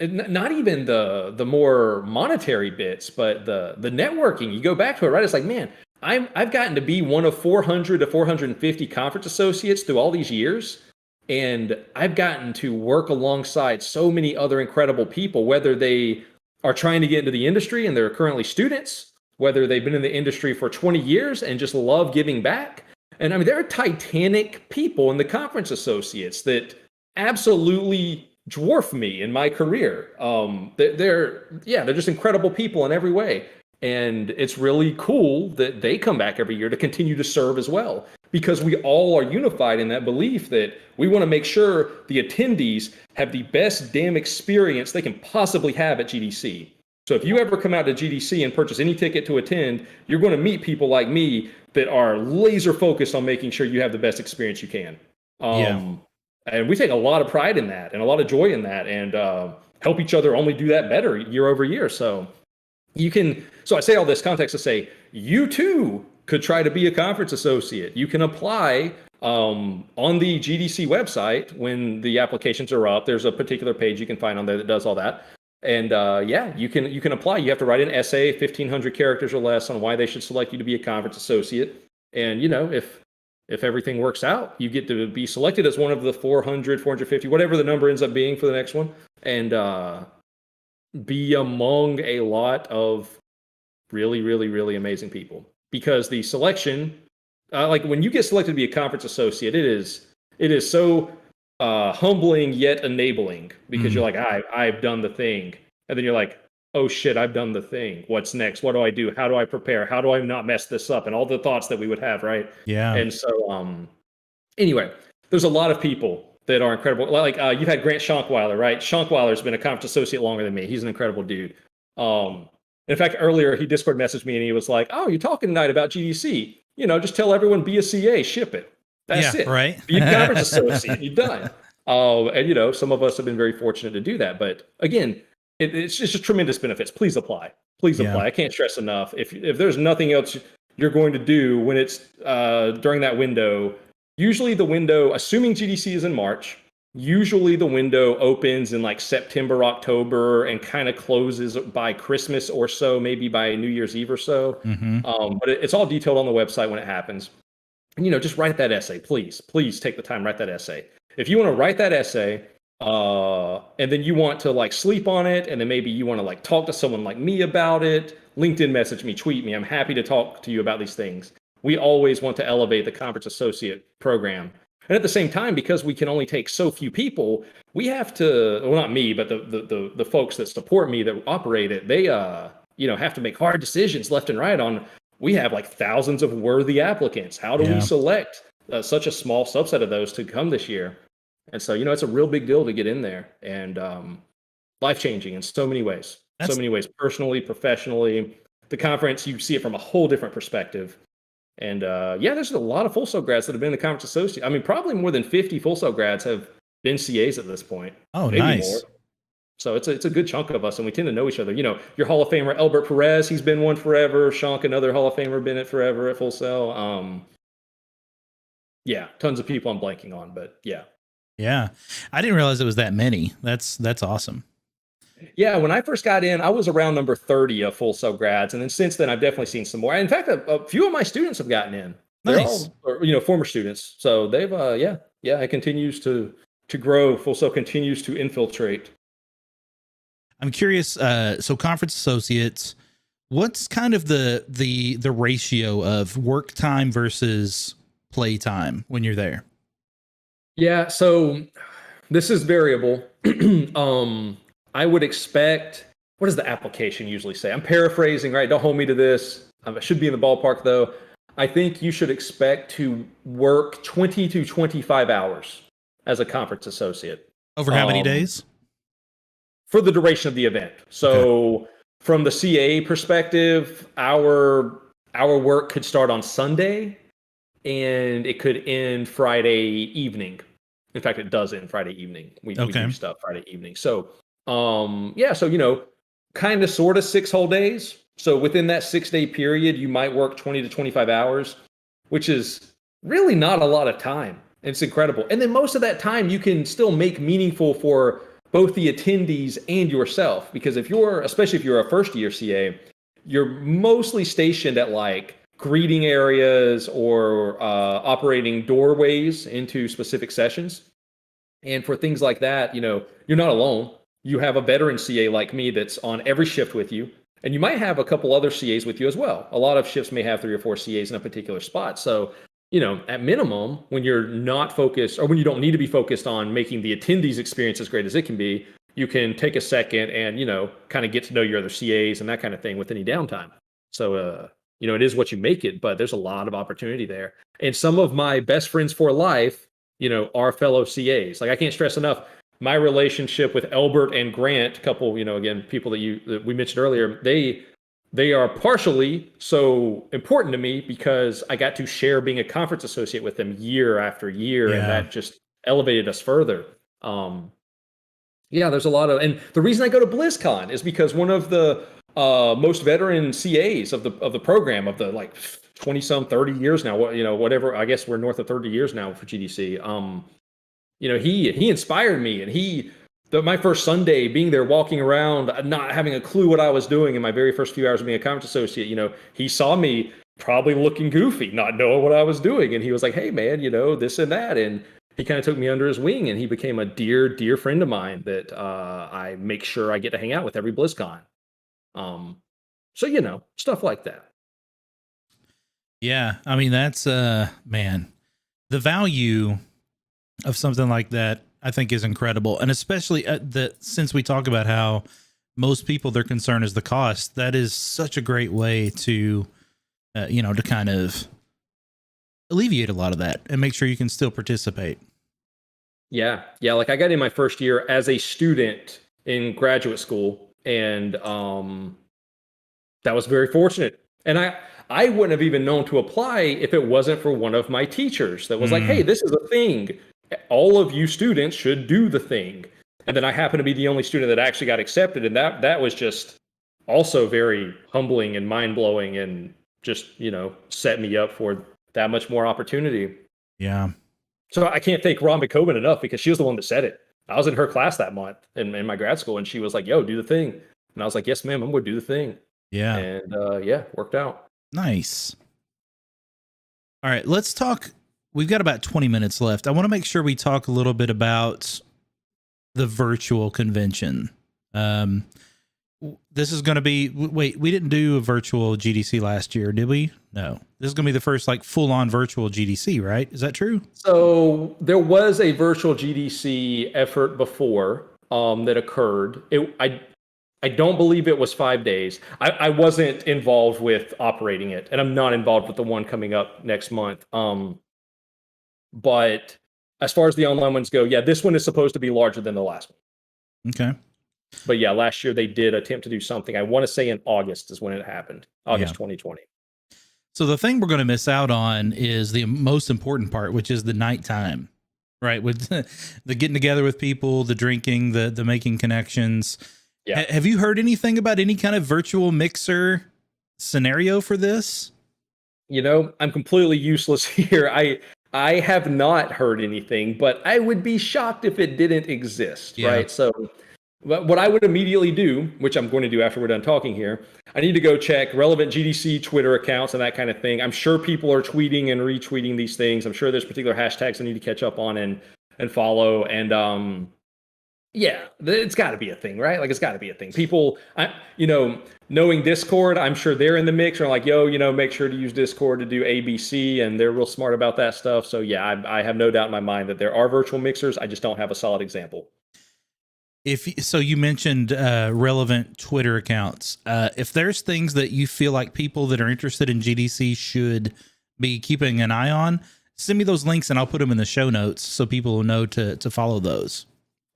not even the more monetary bits, but the networking. You go back to it, right? It's like, man, I've gotten to be one of 400 to 450 conference associates through all these years. And I've gotten to work alongside so many other incredible people, whether they are trying to get into the industry and they're currently students, whether they've been in the industry for 20 years and just love giving back. And I mean, there are titanic people in the conference associates that absolutely dwarf me in my career. They're just incredible people in every way. And it's really cool that they come back every year to continue to serve as well, because we all are unified in that belief that we want to make sure the attendees have the best damn experience they can possibly have at GDC. So if you ever come out to GDC and purchase any ticket to attend, you're going to meet people like me that are laser focused on making sure you have the best experience you can. And we take a lot of pride in that and a lot of joy in that, and help each other only do that better year over year. So I say all this context to say, you too could try to be a conference associate. You can apply on the GDC website when the applications are up. There's a particular page you can find on there that does all that. And you can apply. You have to write an essay, 1,500 characters or less, on why they should select you to be a conference associate. And if everything works out, you get to be selected as one of the 400, 450, whatever the number ends up being for the next one, and be among a lot of really, really, really amazing people. Because the selection, like when you get selected to be a conference associate, it is so humbling yet enabling, because you're like, I've done the thing. And then you're like, oh shit, I've done the thing. What's next? What do I do? How do I prepare? How do I not mess this up? And all the thoughts that we would have, right? Yeah. And so, anyway, there's a lot of people that are incredible. Like you've had Grant Schonkweiler, right? Schonkweiler's been a conference associate longer than me. He's an incredible dude. In fact, earlier he Discord messaged me and he was like, "Oh, you're talking tonight about GDC. Just tell everyone be a CA, ship it. That's it. Right? Be a conference associate. You're done." And some of us have been very fortunate to do that. But again, it's just tremendous benefits. Please apply. Please apply. I can't stress enough. If there's nothing else you're going to do when it's during that window, usually the window, assuming GDC is in March, usually the window opens in like September, October, and kind of closes by Christmas or so, maybe by New Year's Eve or so. But it's all detailed on the website when it happens. And, just write that essay, please take the time, write that essay. If you want to write that essay, and then you want to like sleep on it, and then maybe you want to like talk to someone like me about it, LinkedIn message me, tweet me. I'm happy to talk to you about these things. We always want to elevate the conference associate program. And at the same time, because we can only take so few people, we have to, well, not me, but the folks that support me that operate it, they have to make hard decisions left and right on, we have like thousands of worthy applicants. How do we Yeah. select such a small subset of those to come this year? And so, it's a real big deal to get in there, and life-changing in so many ways. That's So many ways, personally, professionally. The conference, you see it from a whole different perspective. And there's a lot of Full Sail grads that have been in the conference associate. I mean, probably more than 50 Full Sail grads have been CAs at this point. oh, Maybe nice. more. So it's a good chunk of us, and we tend to know each other. Your Hall of Famer Albert Perez, he's been one forever. Shank, another Hall of Famer, been it forever at Full Sail. Tons of people I'm blanking on, but yeah. Yeah. I didn't realize it was that many. That's awesome. Yeah, when I first got in, I was around number 30 of Full Sail grads, and then since then, I've definitely seen some more. In fact, a few of my students have gotten in. They're Nice. all, former students. So they've, it continues to grow. Full Sail continues to infiltrate. I'm curious. So conference associates, what's kind of the ratio of work time versus play time when you're there? Yeah, so this is variable. I would expect, what does the application usually say? I'm paraphrasing, right? Don't hold me to this. I should be in the ballpark though. I think you should expect to work 20 to 25 hours as a conference associate. Over how many days? For the duration of the event. So from the CA perspective, our work could start on Sunday and it could end Friday evening. In fact, it does end Friday evening. We do stuff Friday evening. So, kind of sort of 6 whole days. So within that 6-day period, you might work 20 to 25 hours, which is really not a lot of time. It's incredible. And then most of that time you can still make meaningful for both the attendees and yourself. Because especially if you're a first year CA, you're mostly stationed at like greeting areas or operating doorways into specific sessions. And for things like that, you're not alone. You have a veteran CA like me that's on every shift with you. And you might have a couple other CAs with you as well. A lot of shifts may have 3 or 4 CAs in a particular spot. So, at minimum, when you're not focused or when you don't need to be focused on making the attendees experience as great as it can be, you can take a second and, kind of get to know your other CAs and that kind of thing with any downtime. So, it is what you make it, but there's a lot of opportunity there. And some of my best friends for life, are fellow CAs. Like I can't stress enough, my relationship with Albert and Grant, a couple, again, people that we mentioned earlier, they are partially so important to me because I got to share being a conference associate with them year after year, and that just elevated us further. There's a lot of, and the reason I go to BlizzCon is because one of the most veteran CAs of the program of the like 20 some 30 years now, whatever, I guess we're north of 30 years now for GDC. He inspired me, and my first Sunday being there, walking around, not having a clue what I was doing in my very first few hours of being a conference associate, he saw me probably looking goofy, not knowing what I was doing. And he was like, hey man, this and that. And he kind of took me under his wing, and he became a dear, dear friend of mine that I make sure I get to hang out with every BlizzCon. Stuff like that. Yeah. I mean, that's, man, the value of something like that, I think, is incredible. And especially since we talk about how most people, their concern is the cost, that is such a great way to, to kind of alleviate a lot of that and make sure you can still participate. Yeah. Yeah. Like I got in my first year as a student in graduate school, and that was very fortunate. And I wouldn't have even known to apply if it wasn't for one of my teachers that was like, hey, this is a thing. All of you students should do the thing. And then I happened to be the only student that actually got accepted. And that was just also very humbling and mind-blowing, and just, set me up for that much more opportunity. Yeah. So I can't thank Ron McCoben enough, because she was the one that said it. I was in her class that month in my grad school, and she was like, yo, do the thing. And I was like, yes, ma'am, I'm going to do the thing. Yeah. And worked out. Nice. All right, let's talk. We've got about 20 minutes left. I want to make sure we talk a little bit about the virtual convention. This is going to be, wait, we didn't do a virtual GDC last year, did we? No. This is going to be the first like full on virtual GDC, right? Is that true? So there was a virtual GDC effort before that occurred. I don't believe it was 5 days. I wasn't involved with operating it, and I'm not involved with the one coming up next month. But as far as the online ones go, yeah, this one is supposed to be larger than the last one. Okay. But yeah, last year they did attempt to do something. I want to say in August is when it happened. August 2020. So the thing we're going to miss out on is the most important part, which is the nighttime, right? With the getting together with people, the drinking, the making connections. Yeah. Have you heard anything about any kind of virtual mixer scenario for this? You know, I'm completely useless here. I have not heard anything, but I would be shocked if it didn't exist, right? So what I would immediately do, which I'm going to do after we're done talking here, I need to go check relevant GDC Twitter accounts and that kind of thing. I'm sure people are tweeting and retweeting these things. I'm sure there's particular hashtags I need to catch up on and follow. And yeah, it's got to be a thing, right? Like, it's got to be a thing. People, knowing Discord, I'm sure they're in the mix. Are like, yo, make sure to use Discord to do ABC, and they're real smart about that stuff. So yeah, I have no doubt in my mind that there are virtual mixers. I just don't have a solid example. So you mentioned relevant Twitter accounts. If there's things that you feel like people that are interested in GDC should be keeping an eye on, send me those links and I'll put them in the show notes so people will know to follow those.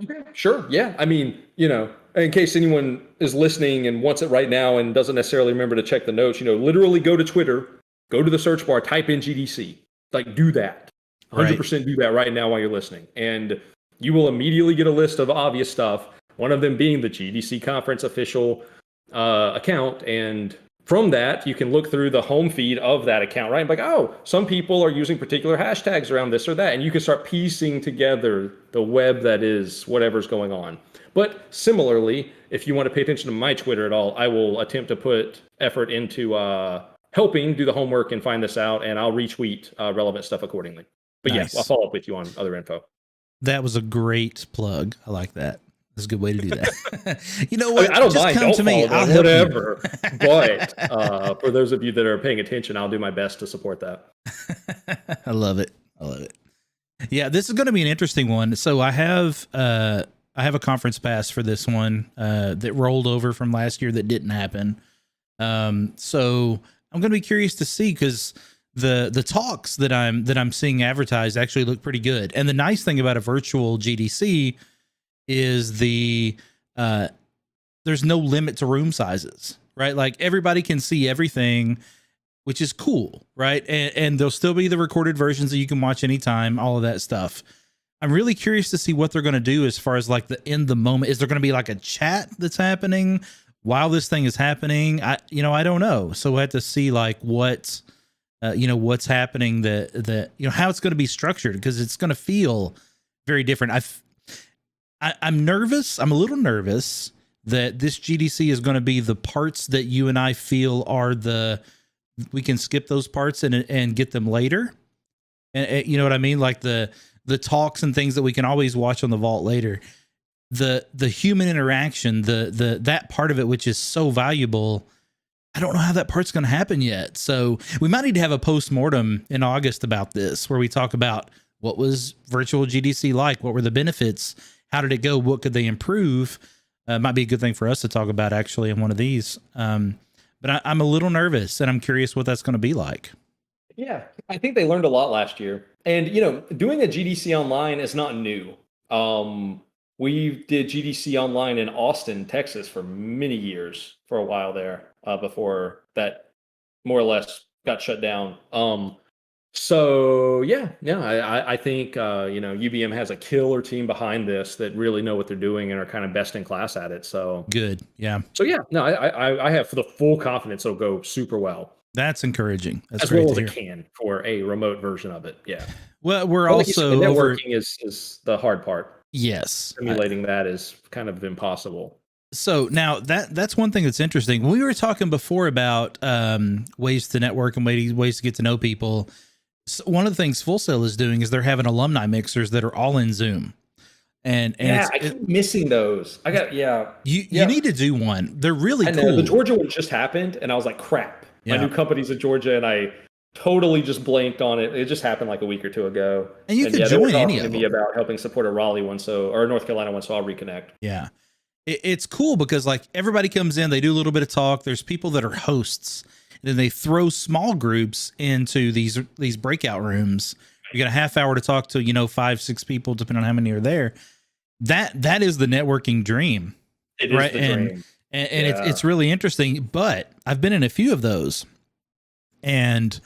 Okay, sure. Yeah. I mean, in case anyone is listening and wants it right now and doesn't necessarily remember to check the notes, literally go to Twitter, go to the search bar, type in GDC, like do that. 100% do that right now while you're listening. And you will immediately get a list of obvious stuff, one of them being the GDC Conference official account. And from that, you can look through the home feed of that account, right? Like, oh, some people are using particular hashtags around this or that. And you can start piecing together the web that is whatever's going on. But similarly, if you want to pay attention to my Twitter at all, I will attempt to put effort into helping do the homework and find this out. And I'll retweet relevant stuff accordingly. But Nice. Yeah, I'll follow up with you on other info. That was a great plug. I like that. That's a good way to do that. You know what? I don't Just mind. come Don't to me. follow I'll them, help whatever. But for those of you that are paying attention, I'll do my best to support that. I love it. I love it. Yeah, this is going to be an interesting one. So I have a conference pass for this one that rolled over from last year that didn't happen. So I'm going to be curious to see, because the talks that I'm seeing advertised actually look pretty good. And the nice thing about a virtual GDC is there's no limit to room sizes, right? Like, everybody can see everything, which is cool, right? And there'll still be the recorded versions that you can watch anytime, all of that stuff. I'm really curious to see what they're going to do as far as like the in the moment. Is there going to be like a chat that's happening while this thing is happening? I don't know. So we'll have to see like what's happening, that how it's going to be structured, because it's going to feel very different. I'm nervous. I'm a little nervous that this GDC is going to be the parts that you and I feel are we can skip those parts and get them later. And you know what I mean? Like the talks and things that we can always watch on the vault later. The human interaction, that part of it, which is so valuable, I don't know how that part's going to happen yet. So we might need to have a post-mortem in August about this, where we talk about what was virtual GDC like, what were the benefits, how did it go, what could they improve. Might be a good thing for us to talk about actually in one of these. But I'm a little nervous, and I'm curious what that's going to be like. Yeah, I think they learned a lot last year. And, doing a GDC online is not new. We did GDC online in Austin, Texas for many years, for a while there, before that more or less got shut down. So yeah, I think, UVM has a killer team behind this that really know what they're doing and are kind of best in class at it. So good. Yeah. So yeah, no, I have the full confidence it'll go super well. That's encouraging. That's as great well as to it hear. can for a remote version of it. Yeah. Well, we're Well, also networking is the hard part. Yes. Simulating that is kind of impossible. So now that's one thing that's interesting. We were talking before about ways to network and ways to get to know people. one of the things Full Sail is doing is they're having alumni mixers that are all in Zoom. And yeah, I keep missing those. You need to do one. They're really cool. The Georgia one just happened, and I was like, crap. My new company's in Georgia, and I totally just blanked on it. It just happened like a week or two ago. And you can join any of them. Me about helping support a Raleigh one, or a North Carolina one, so I'll reconnect. Yeah, it's cool because like everybody comes in, they do a little bit of talk. There's people that are hosts, and then they throw small groups into these breakout rooms. You got a half hour to talk to 5-6 people, depending on how many are there. That is the networking dream. It is the dream. And it's really interesting, but I've been in a few of those, and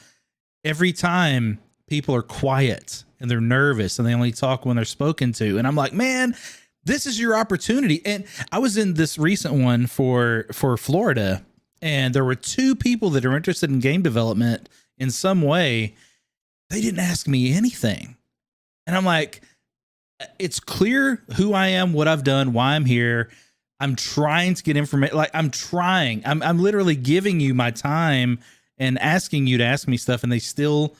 every time people are quiet and they're nervous and they only talk when they're spoken to. And I'm like, man, this is your opportunity. And I was in this recent one for Florida, and there were 2 people that are interested in game development in some way. They didn't ask me anything. And I'm like, it's clear who I am, what I've done, why I'm here. I'm trying to get information. Like I'm literally giving you my time and asking you to ask me stuff, and they still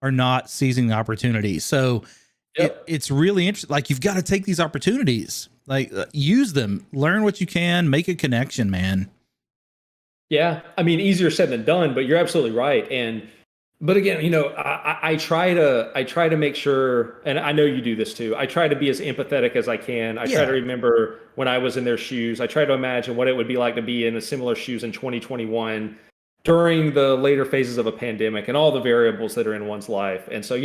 are not seizing the opportunity. So it's really interesting. Like, you've got to take these opportunities, like use them, learn what you can, make a connection, man. Yeah. I mean, easier said than done, but you're absolutely right. But again, I try to make sure, and I know you do this too. I try to be as empathetic as I can. I try to remember when I was in their shoes. I try to imagine what it would be like to be in a similar shoes in 2021 during the later phases of a pandemic and all the variables that are in one's life. And so,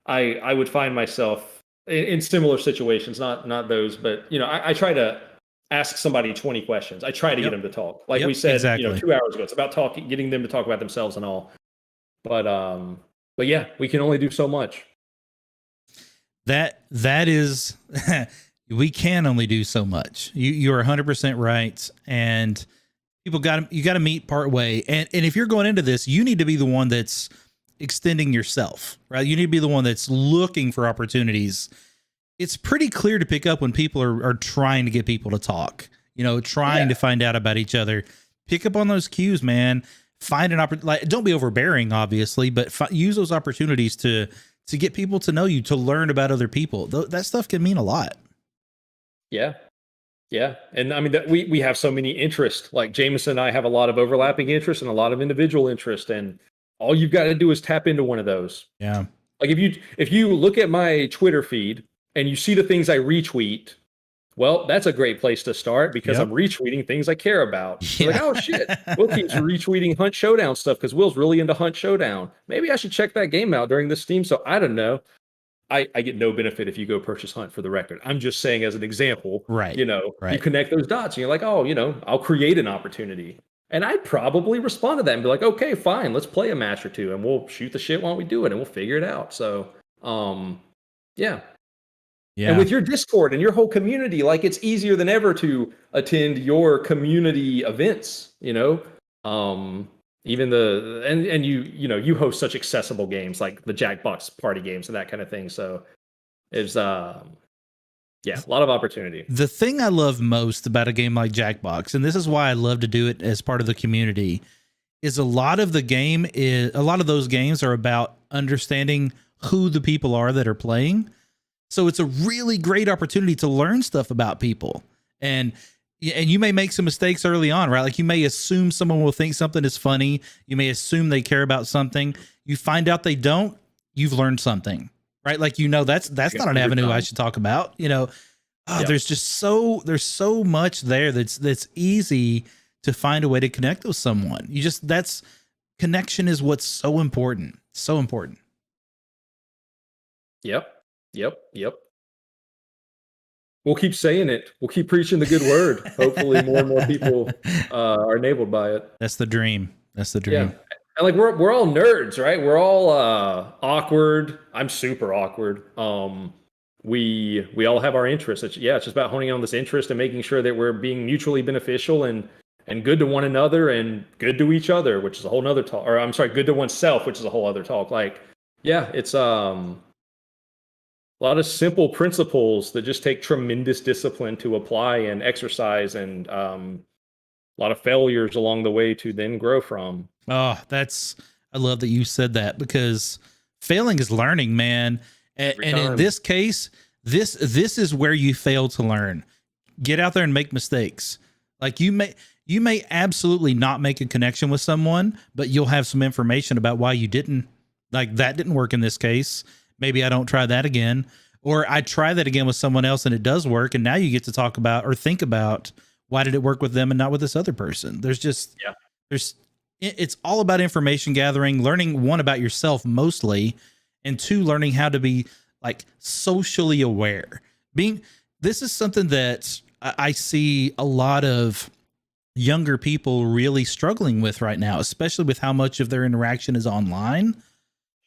I would find myself in similar situations, not those, but I try to ask somebody 20 questions. I try to get them to talk. Like we said, exactly. 2 hours ago, it's about getting them to talk about themselves and all. But yeah, we can only do so much. That is, we can only do so much. You're 100% right. And people you got to meet part way. And if you're going into this, you need to be the one that's extending yourself, right? You need to be the one that's looking for opportunities. It's pretty clear to pick up when people are trying to get people to talk, trying to find out about each other. Pick up on those cues, man. Find an opportunity. Like, don't be overbearing, obviously, but use those opportunities to get people to know you, to learn about other people. That stuff can mean a lot. Yeah. Yeah. And I mean, we have so many interests. Like Jameson and I have a lot of overlapping interests and a lot of individual interest. And all you've got to do is tap into one of those. Yeah. Like if you look at my Twitter feed and you see the things I retweet, well, that's a great place to start, because I'm retweeting things I care about. Yeah. Like, oh shit, Will keeps retweeting Hunt Showdown stuff because Will's really into Hunt Showdown. Maybe I should check that game out during this Steam. So I don't know. I get no benefit if you go purchase Hunt, for the record. I'm just saying as an example, right? You connect those dots and you're like, oh, I'll create an opportunity. And I'd probably respond to that and be like, okay, fine, let's play a match or two and we'll shoot the shit while we do it and we'll figure it out. So, yeah. Yeah. And with your Discord and your whole community, like, it's easier than ever to attend your community events, even you host such accessible games like the Jackbox party games and that kind of thing. So it's, a lot of opportunity. The thing I love most about a game like Jackbox, and this is why I love to do it as part of the community, is a lot of those games are about understanding who the people are that are playing. So it's a really great opportunity to learn stuff about people. And you may make some mistakes early on, right? Like, you may assume someone will think something is funny. You may assume they care about something. You find out they don't, you've learned something, right? Like, that's not an avenue I should talk about. There's so much there that's easy to find a way to connect with someone. Connection is what's so important. So important. Yep. We'll keep saying it. We'll keep preaching the good word. Hopefully more and more people are enabled by it. That's the dream. Yeah. And like, we're all nerds, right? We're all awkward. I'm super awkward. We all have our interests. It's just about honing on this interest and making sure that we're being mutually beneficial and good to one another and good to each other, which is a whole nother talk. Or I'm sorry, good to oneself, which is a whole other talk. Like, it's a lot of simple principles that just take tremendous discipline to apply and exercise, and a lot of failures along the way to then grow from. Oh, I love that you said that, because failing is learning, man. And in this case, this is where you fail to learn. Get out there and make mistakes. Like you may absolutely not make a connection with someone, but you'll have some information about why you didn't. Like that didn't work in this case. Maybe I don't try that again. Or I try that again with someone else and it does work. And now you get to talk about or think about why did it work with them and not with this other person? It's all about information gathering, learning, one, about yourself mostly, and two, learning how to be like socially aware. This is something that I see a lot of younger people really struggling with right now, especially with how much of their interaction is online.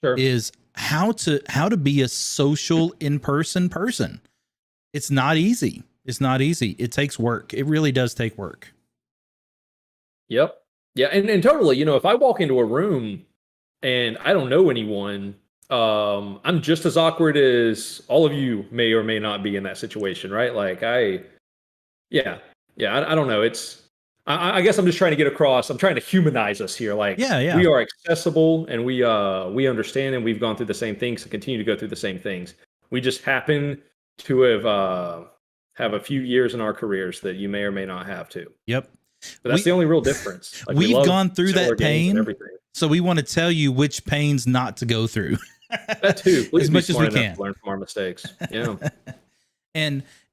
Sure. Is how to be a social in-person person. It's not easy. It takes work. It really does take work. Yep. Yeah. And totally, if I walk into a room and I don't know anyone, I'm just as awkward as all of you may or may not be in that situation. Right. Like I don't know. I guess I'm just trying to get across. I'm trying to humanize us here. Like, we are accessible and we understand and we've gone through the same things and continue to go through the same things. We just happen to have a few years in our careers that you may or may not have to. Yep. But that's the only real difference. Like, we've gone through that pain, so we want to tell you which pains not to go through. That too. Please as much as we can. Learn from our mistakes. Yeah.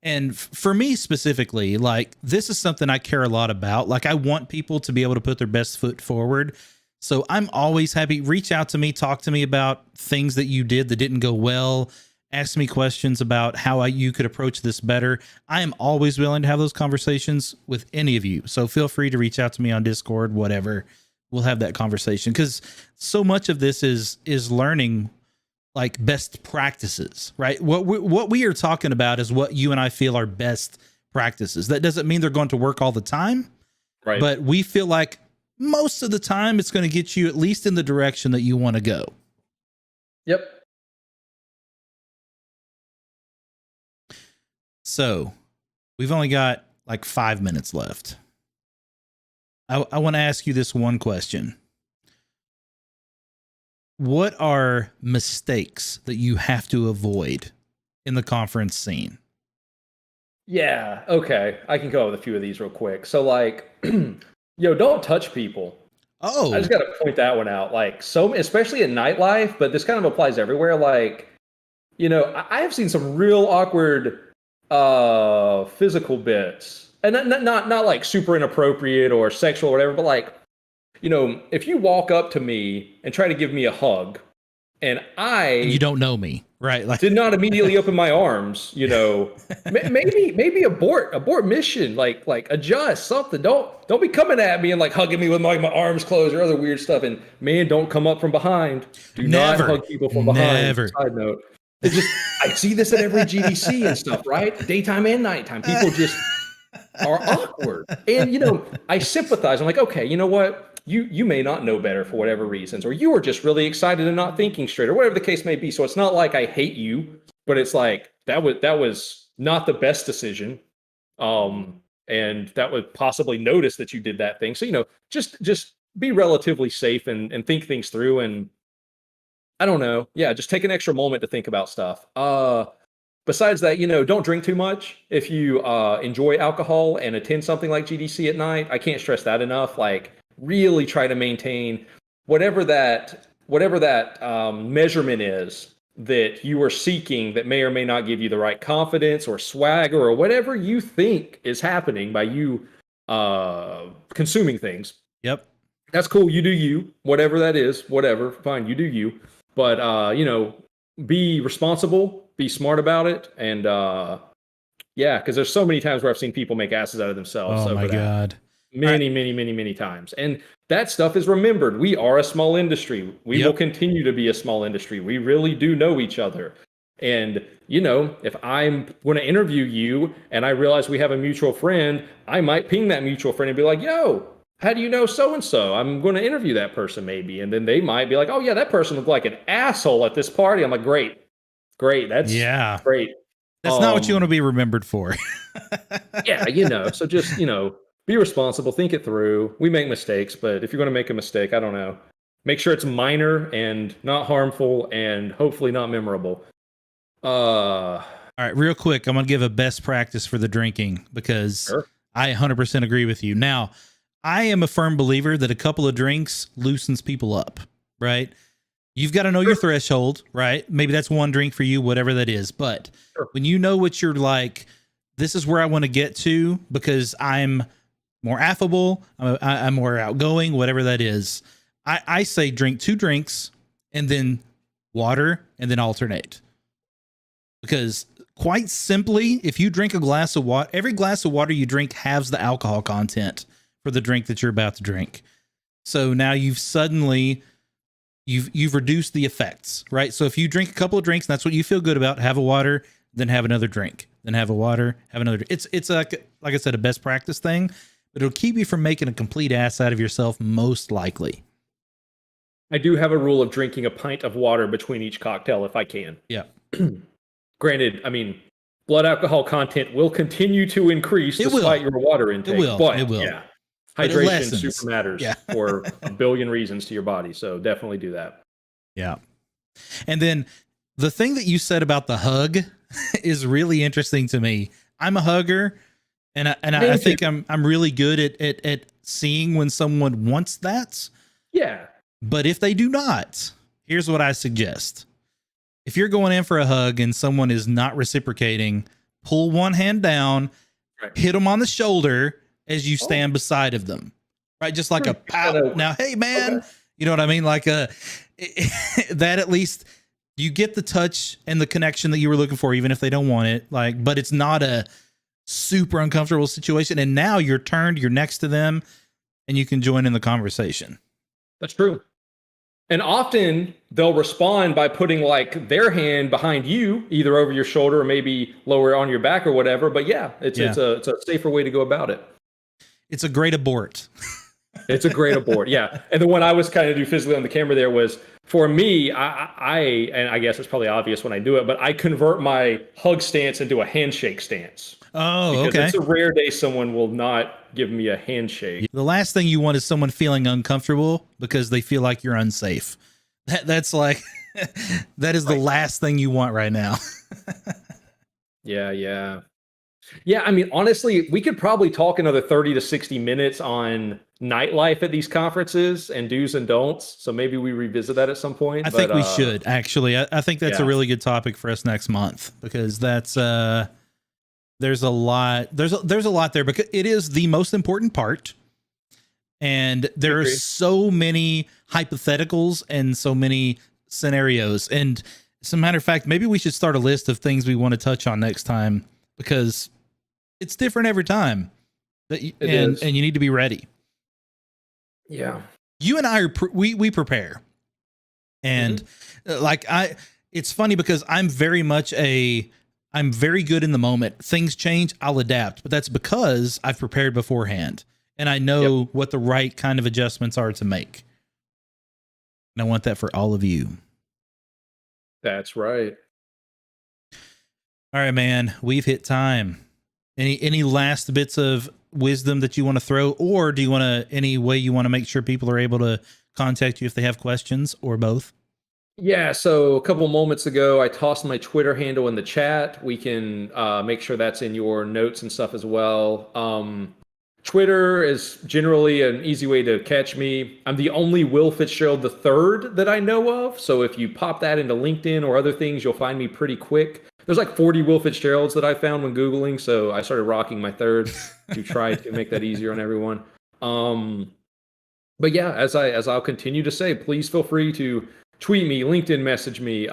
And for me specifically, like this is something I care a lot about. Like I want people to be able to put their best foot forward. So I'm always happy. Reach out to me, talk to me about things that you did that didn't go well. Ask me questions about how you could approach this better. I am always willing to have those conversations with any of you. So feel free to reach out to me on Discord, whatever. We'll have that conversation because so much of this is learning like best practices, right? What we are talking about is what you and I feel are best practices. That doesn't mean they're going to work all the time, right? But we feel like most of the time it's going to get you at least in the direction that you want to go. Yep. So we've only got like 5 minutes left. I want to ask you this one question. What are mistakes that you have to avoid in the conference scene? Yeah. Okay. I can go with a few of these real quick. So like, don't touch people. Oh, I just got to point that one out. Like especially in nightlife, but this kind of applies everywhere. Like, I have seen some real awkward, physical bits, and not like super inappropriate or sexual or whatever, but like, if you walk up to me and try to give me a hug and you don't know me, right? Like, did not immediately open my arms, maybe abort mission, like adjust something. Don't be coming at me and like hugging me with my arms closed or other weird stuff. And man, don't come up from behind. Do not hug people from behind. Never. Side note. It's just, I see this at every GDC and stuff, right? Daytime and nighttime. People just are awkward. And, I sympathize. I'm like, okay, you know what? You may not know better for whatever reasons, or you are just really excited and not thinking straight, or whatever the case may be. So it's not like I hate you, but it's like that was not the best decision. And that would possibly notice that you did that thing. So, just be relatively safe and think things through. And I don't know. Yeah, just take an extra moment to think about stuff. Besides that, don't drink too much. If you enjoy alcohol and attend something like GDC at night, I can't stress that enough. Like, really try to maintain whatever that measurement is that you are seeking that may or may not give you the right confidence or swagger or whatever you think is happening by you consuming things. Yep. That's cool. You do you, whatever that is, whatever, fine, you do you. But, be responsible, be smart about it. And because there's so many times where I've seen people make asses out of themselves. Oh my God. Many times. And that stuff is remembered. We are a small industry. We will continue to be a small industry. We really do know each other. And, if I'm going to interview you and I realize we have a mutual friend, I might ping that mutual friend and be like, yo, how do you know so-and-so? I'm going to interview that person maybe. And then they might be like, oh yeah, that person looked like an asshole at this party. I'm like, great. That's great. That's not what you want to be remembered for. So just, be responsible, think it through. We make mistakes, but if you're going to make a mistake, I don't know, Make sure it's minor and not harmful and hopefully not memorable. All right, real quick, I'm going to give a best practice for the drinking because Sure. I 100% agree with you. Now, I am a firm believer that a couple of drinks loosens people up, right? You've got to know your threshold, right? Maybe that's one drink for you, whatever that is. But when you know what you're like, this is where I want to get to because I'm more affable, I'm more outgoing, whatever that is. I say drink 2 drinks and then water and then alternate. Because quite simply, if you drink a glass of water, every glass of water you drink has the alcohol content for the drink that you're about to drink. So now you've reduced the effects, right? So if you drink a couple of drinks and that's what you feel good about, have a water, then have another drink, then have a water, have another. It's like I said, a best practice thing, but it'll keep you from making a complete ass out of yourself, most likely. I do have a rule of drinking a pint of water between each cocktail if I can. Yeah. Granted, I mean, blood alcohol content will continue to increase despite your water intake. It will. But, it will. Yeah, But hydration super matters Yeah. for a billion reasons to your body. So definitely do that. Yeah. And then the thing that you said about the hug is really interesting to me. I'm a hugger, and I think I'm really good at seeing when someone wants that. Yeah. But if they do not, here's what I suggest. If you're going in for a hug and someone is not reciprocating, pull one hand down, hit them on the shoulder as you stand beside of them, right? Just like a pow. Now, hey man, you know what I mean? Like that at least you get the touch and the connection that you were looking for, even if they don't want it. Like, but it's not a super uncomfortable situation. And now you're turned, you're next to them, and you can join in the conversation. That's true. And often they'll respond by putting like their hand behind you, either over your shoulder or maybe lower on your back or whatever. But yeah, it's a safer way to go about it. It's a great abort. It's a great abort. Yeah. And the one I was kind of do physically on the camera there was for me, and I guess it's probably obvious when I do it, but I convert my hug stance into a handshake stance. Oh, because okay. It's a rare day someone will not give me a handshake. The last thing you want is someone feeling uncomfortable because they feel like you're unsafe. That's like, that is the last thing you want right now. Yeah. I mean, honestly, we could probably talk another 30 to 60 minutes on nightlife at these conferences and do's and don'ts. So maybe we revisit that at some point. I think we should, actually. I think that's a really good topic for us next month because that's, there's a lot there because it is the most important part. And there are so many hypotheticals and so many scenarios. And as a matter of fact, maybe we should start a list of things we want to touch on next time because it's different every time and you need to be ready. Yeah. You and I we prepare. And it's funny because I'm very good in the moment. Things change, I'll adapt, but that's because I've prepared beforehand and I know what the right kind of adjustments are to make. And I want that for all of you. That's right. All right, man, we've hit time. Any last bits of wisdom that you want to throw, or do you want to, any way you want to make sure people are able to contact you if they have questions, or both? Yeah, so a couple moments ago, I tossed my Twitter handle in the chat. We can make sure that's in your notes and stuff as well. Twitter is generally an easy way to catch me. I'm the only Will Fitzgerald III that I know of. So if you pop that into LinkedIn or other things, you'll find me pretty quick. There's like 40 Will Fitzgeralds that I found when Googling. So I started rocking my third to try to make that easier on everyone. But yeah, as I'll continue to say, please feel free to tweet me, LinkedIn message me,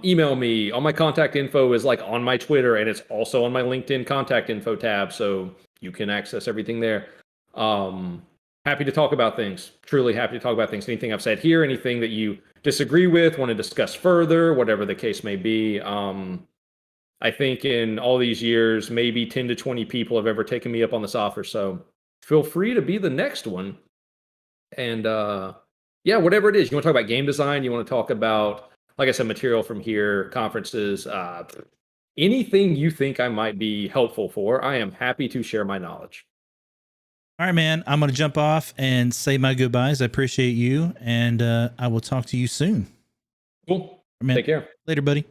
email me. All my contact info is like on my Twitter and it's also on my LinkedIn contact info tab. So you can access everything there. Happy to talk about things. Truly happy to talk about things. Anything I've said here, anything that you disagree with, want to discuss further, whatever the case may be. I think in all these years, maybe 10 to 20 people have ever taken me up on this offer. So feel free to be the next one. And yeah, whatever it is, you want to talk about game design, you want to talk about, like I said, material from here, conferences, anything you think I might be helpful for, I am happy to share my knowledge. All right, man. I'm going to jump off and say my goodbyes. I appreciate you, and I will talk to you soon. Cool. Man, Take care. Later, buddy.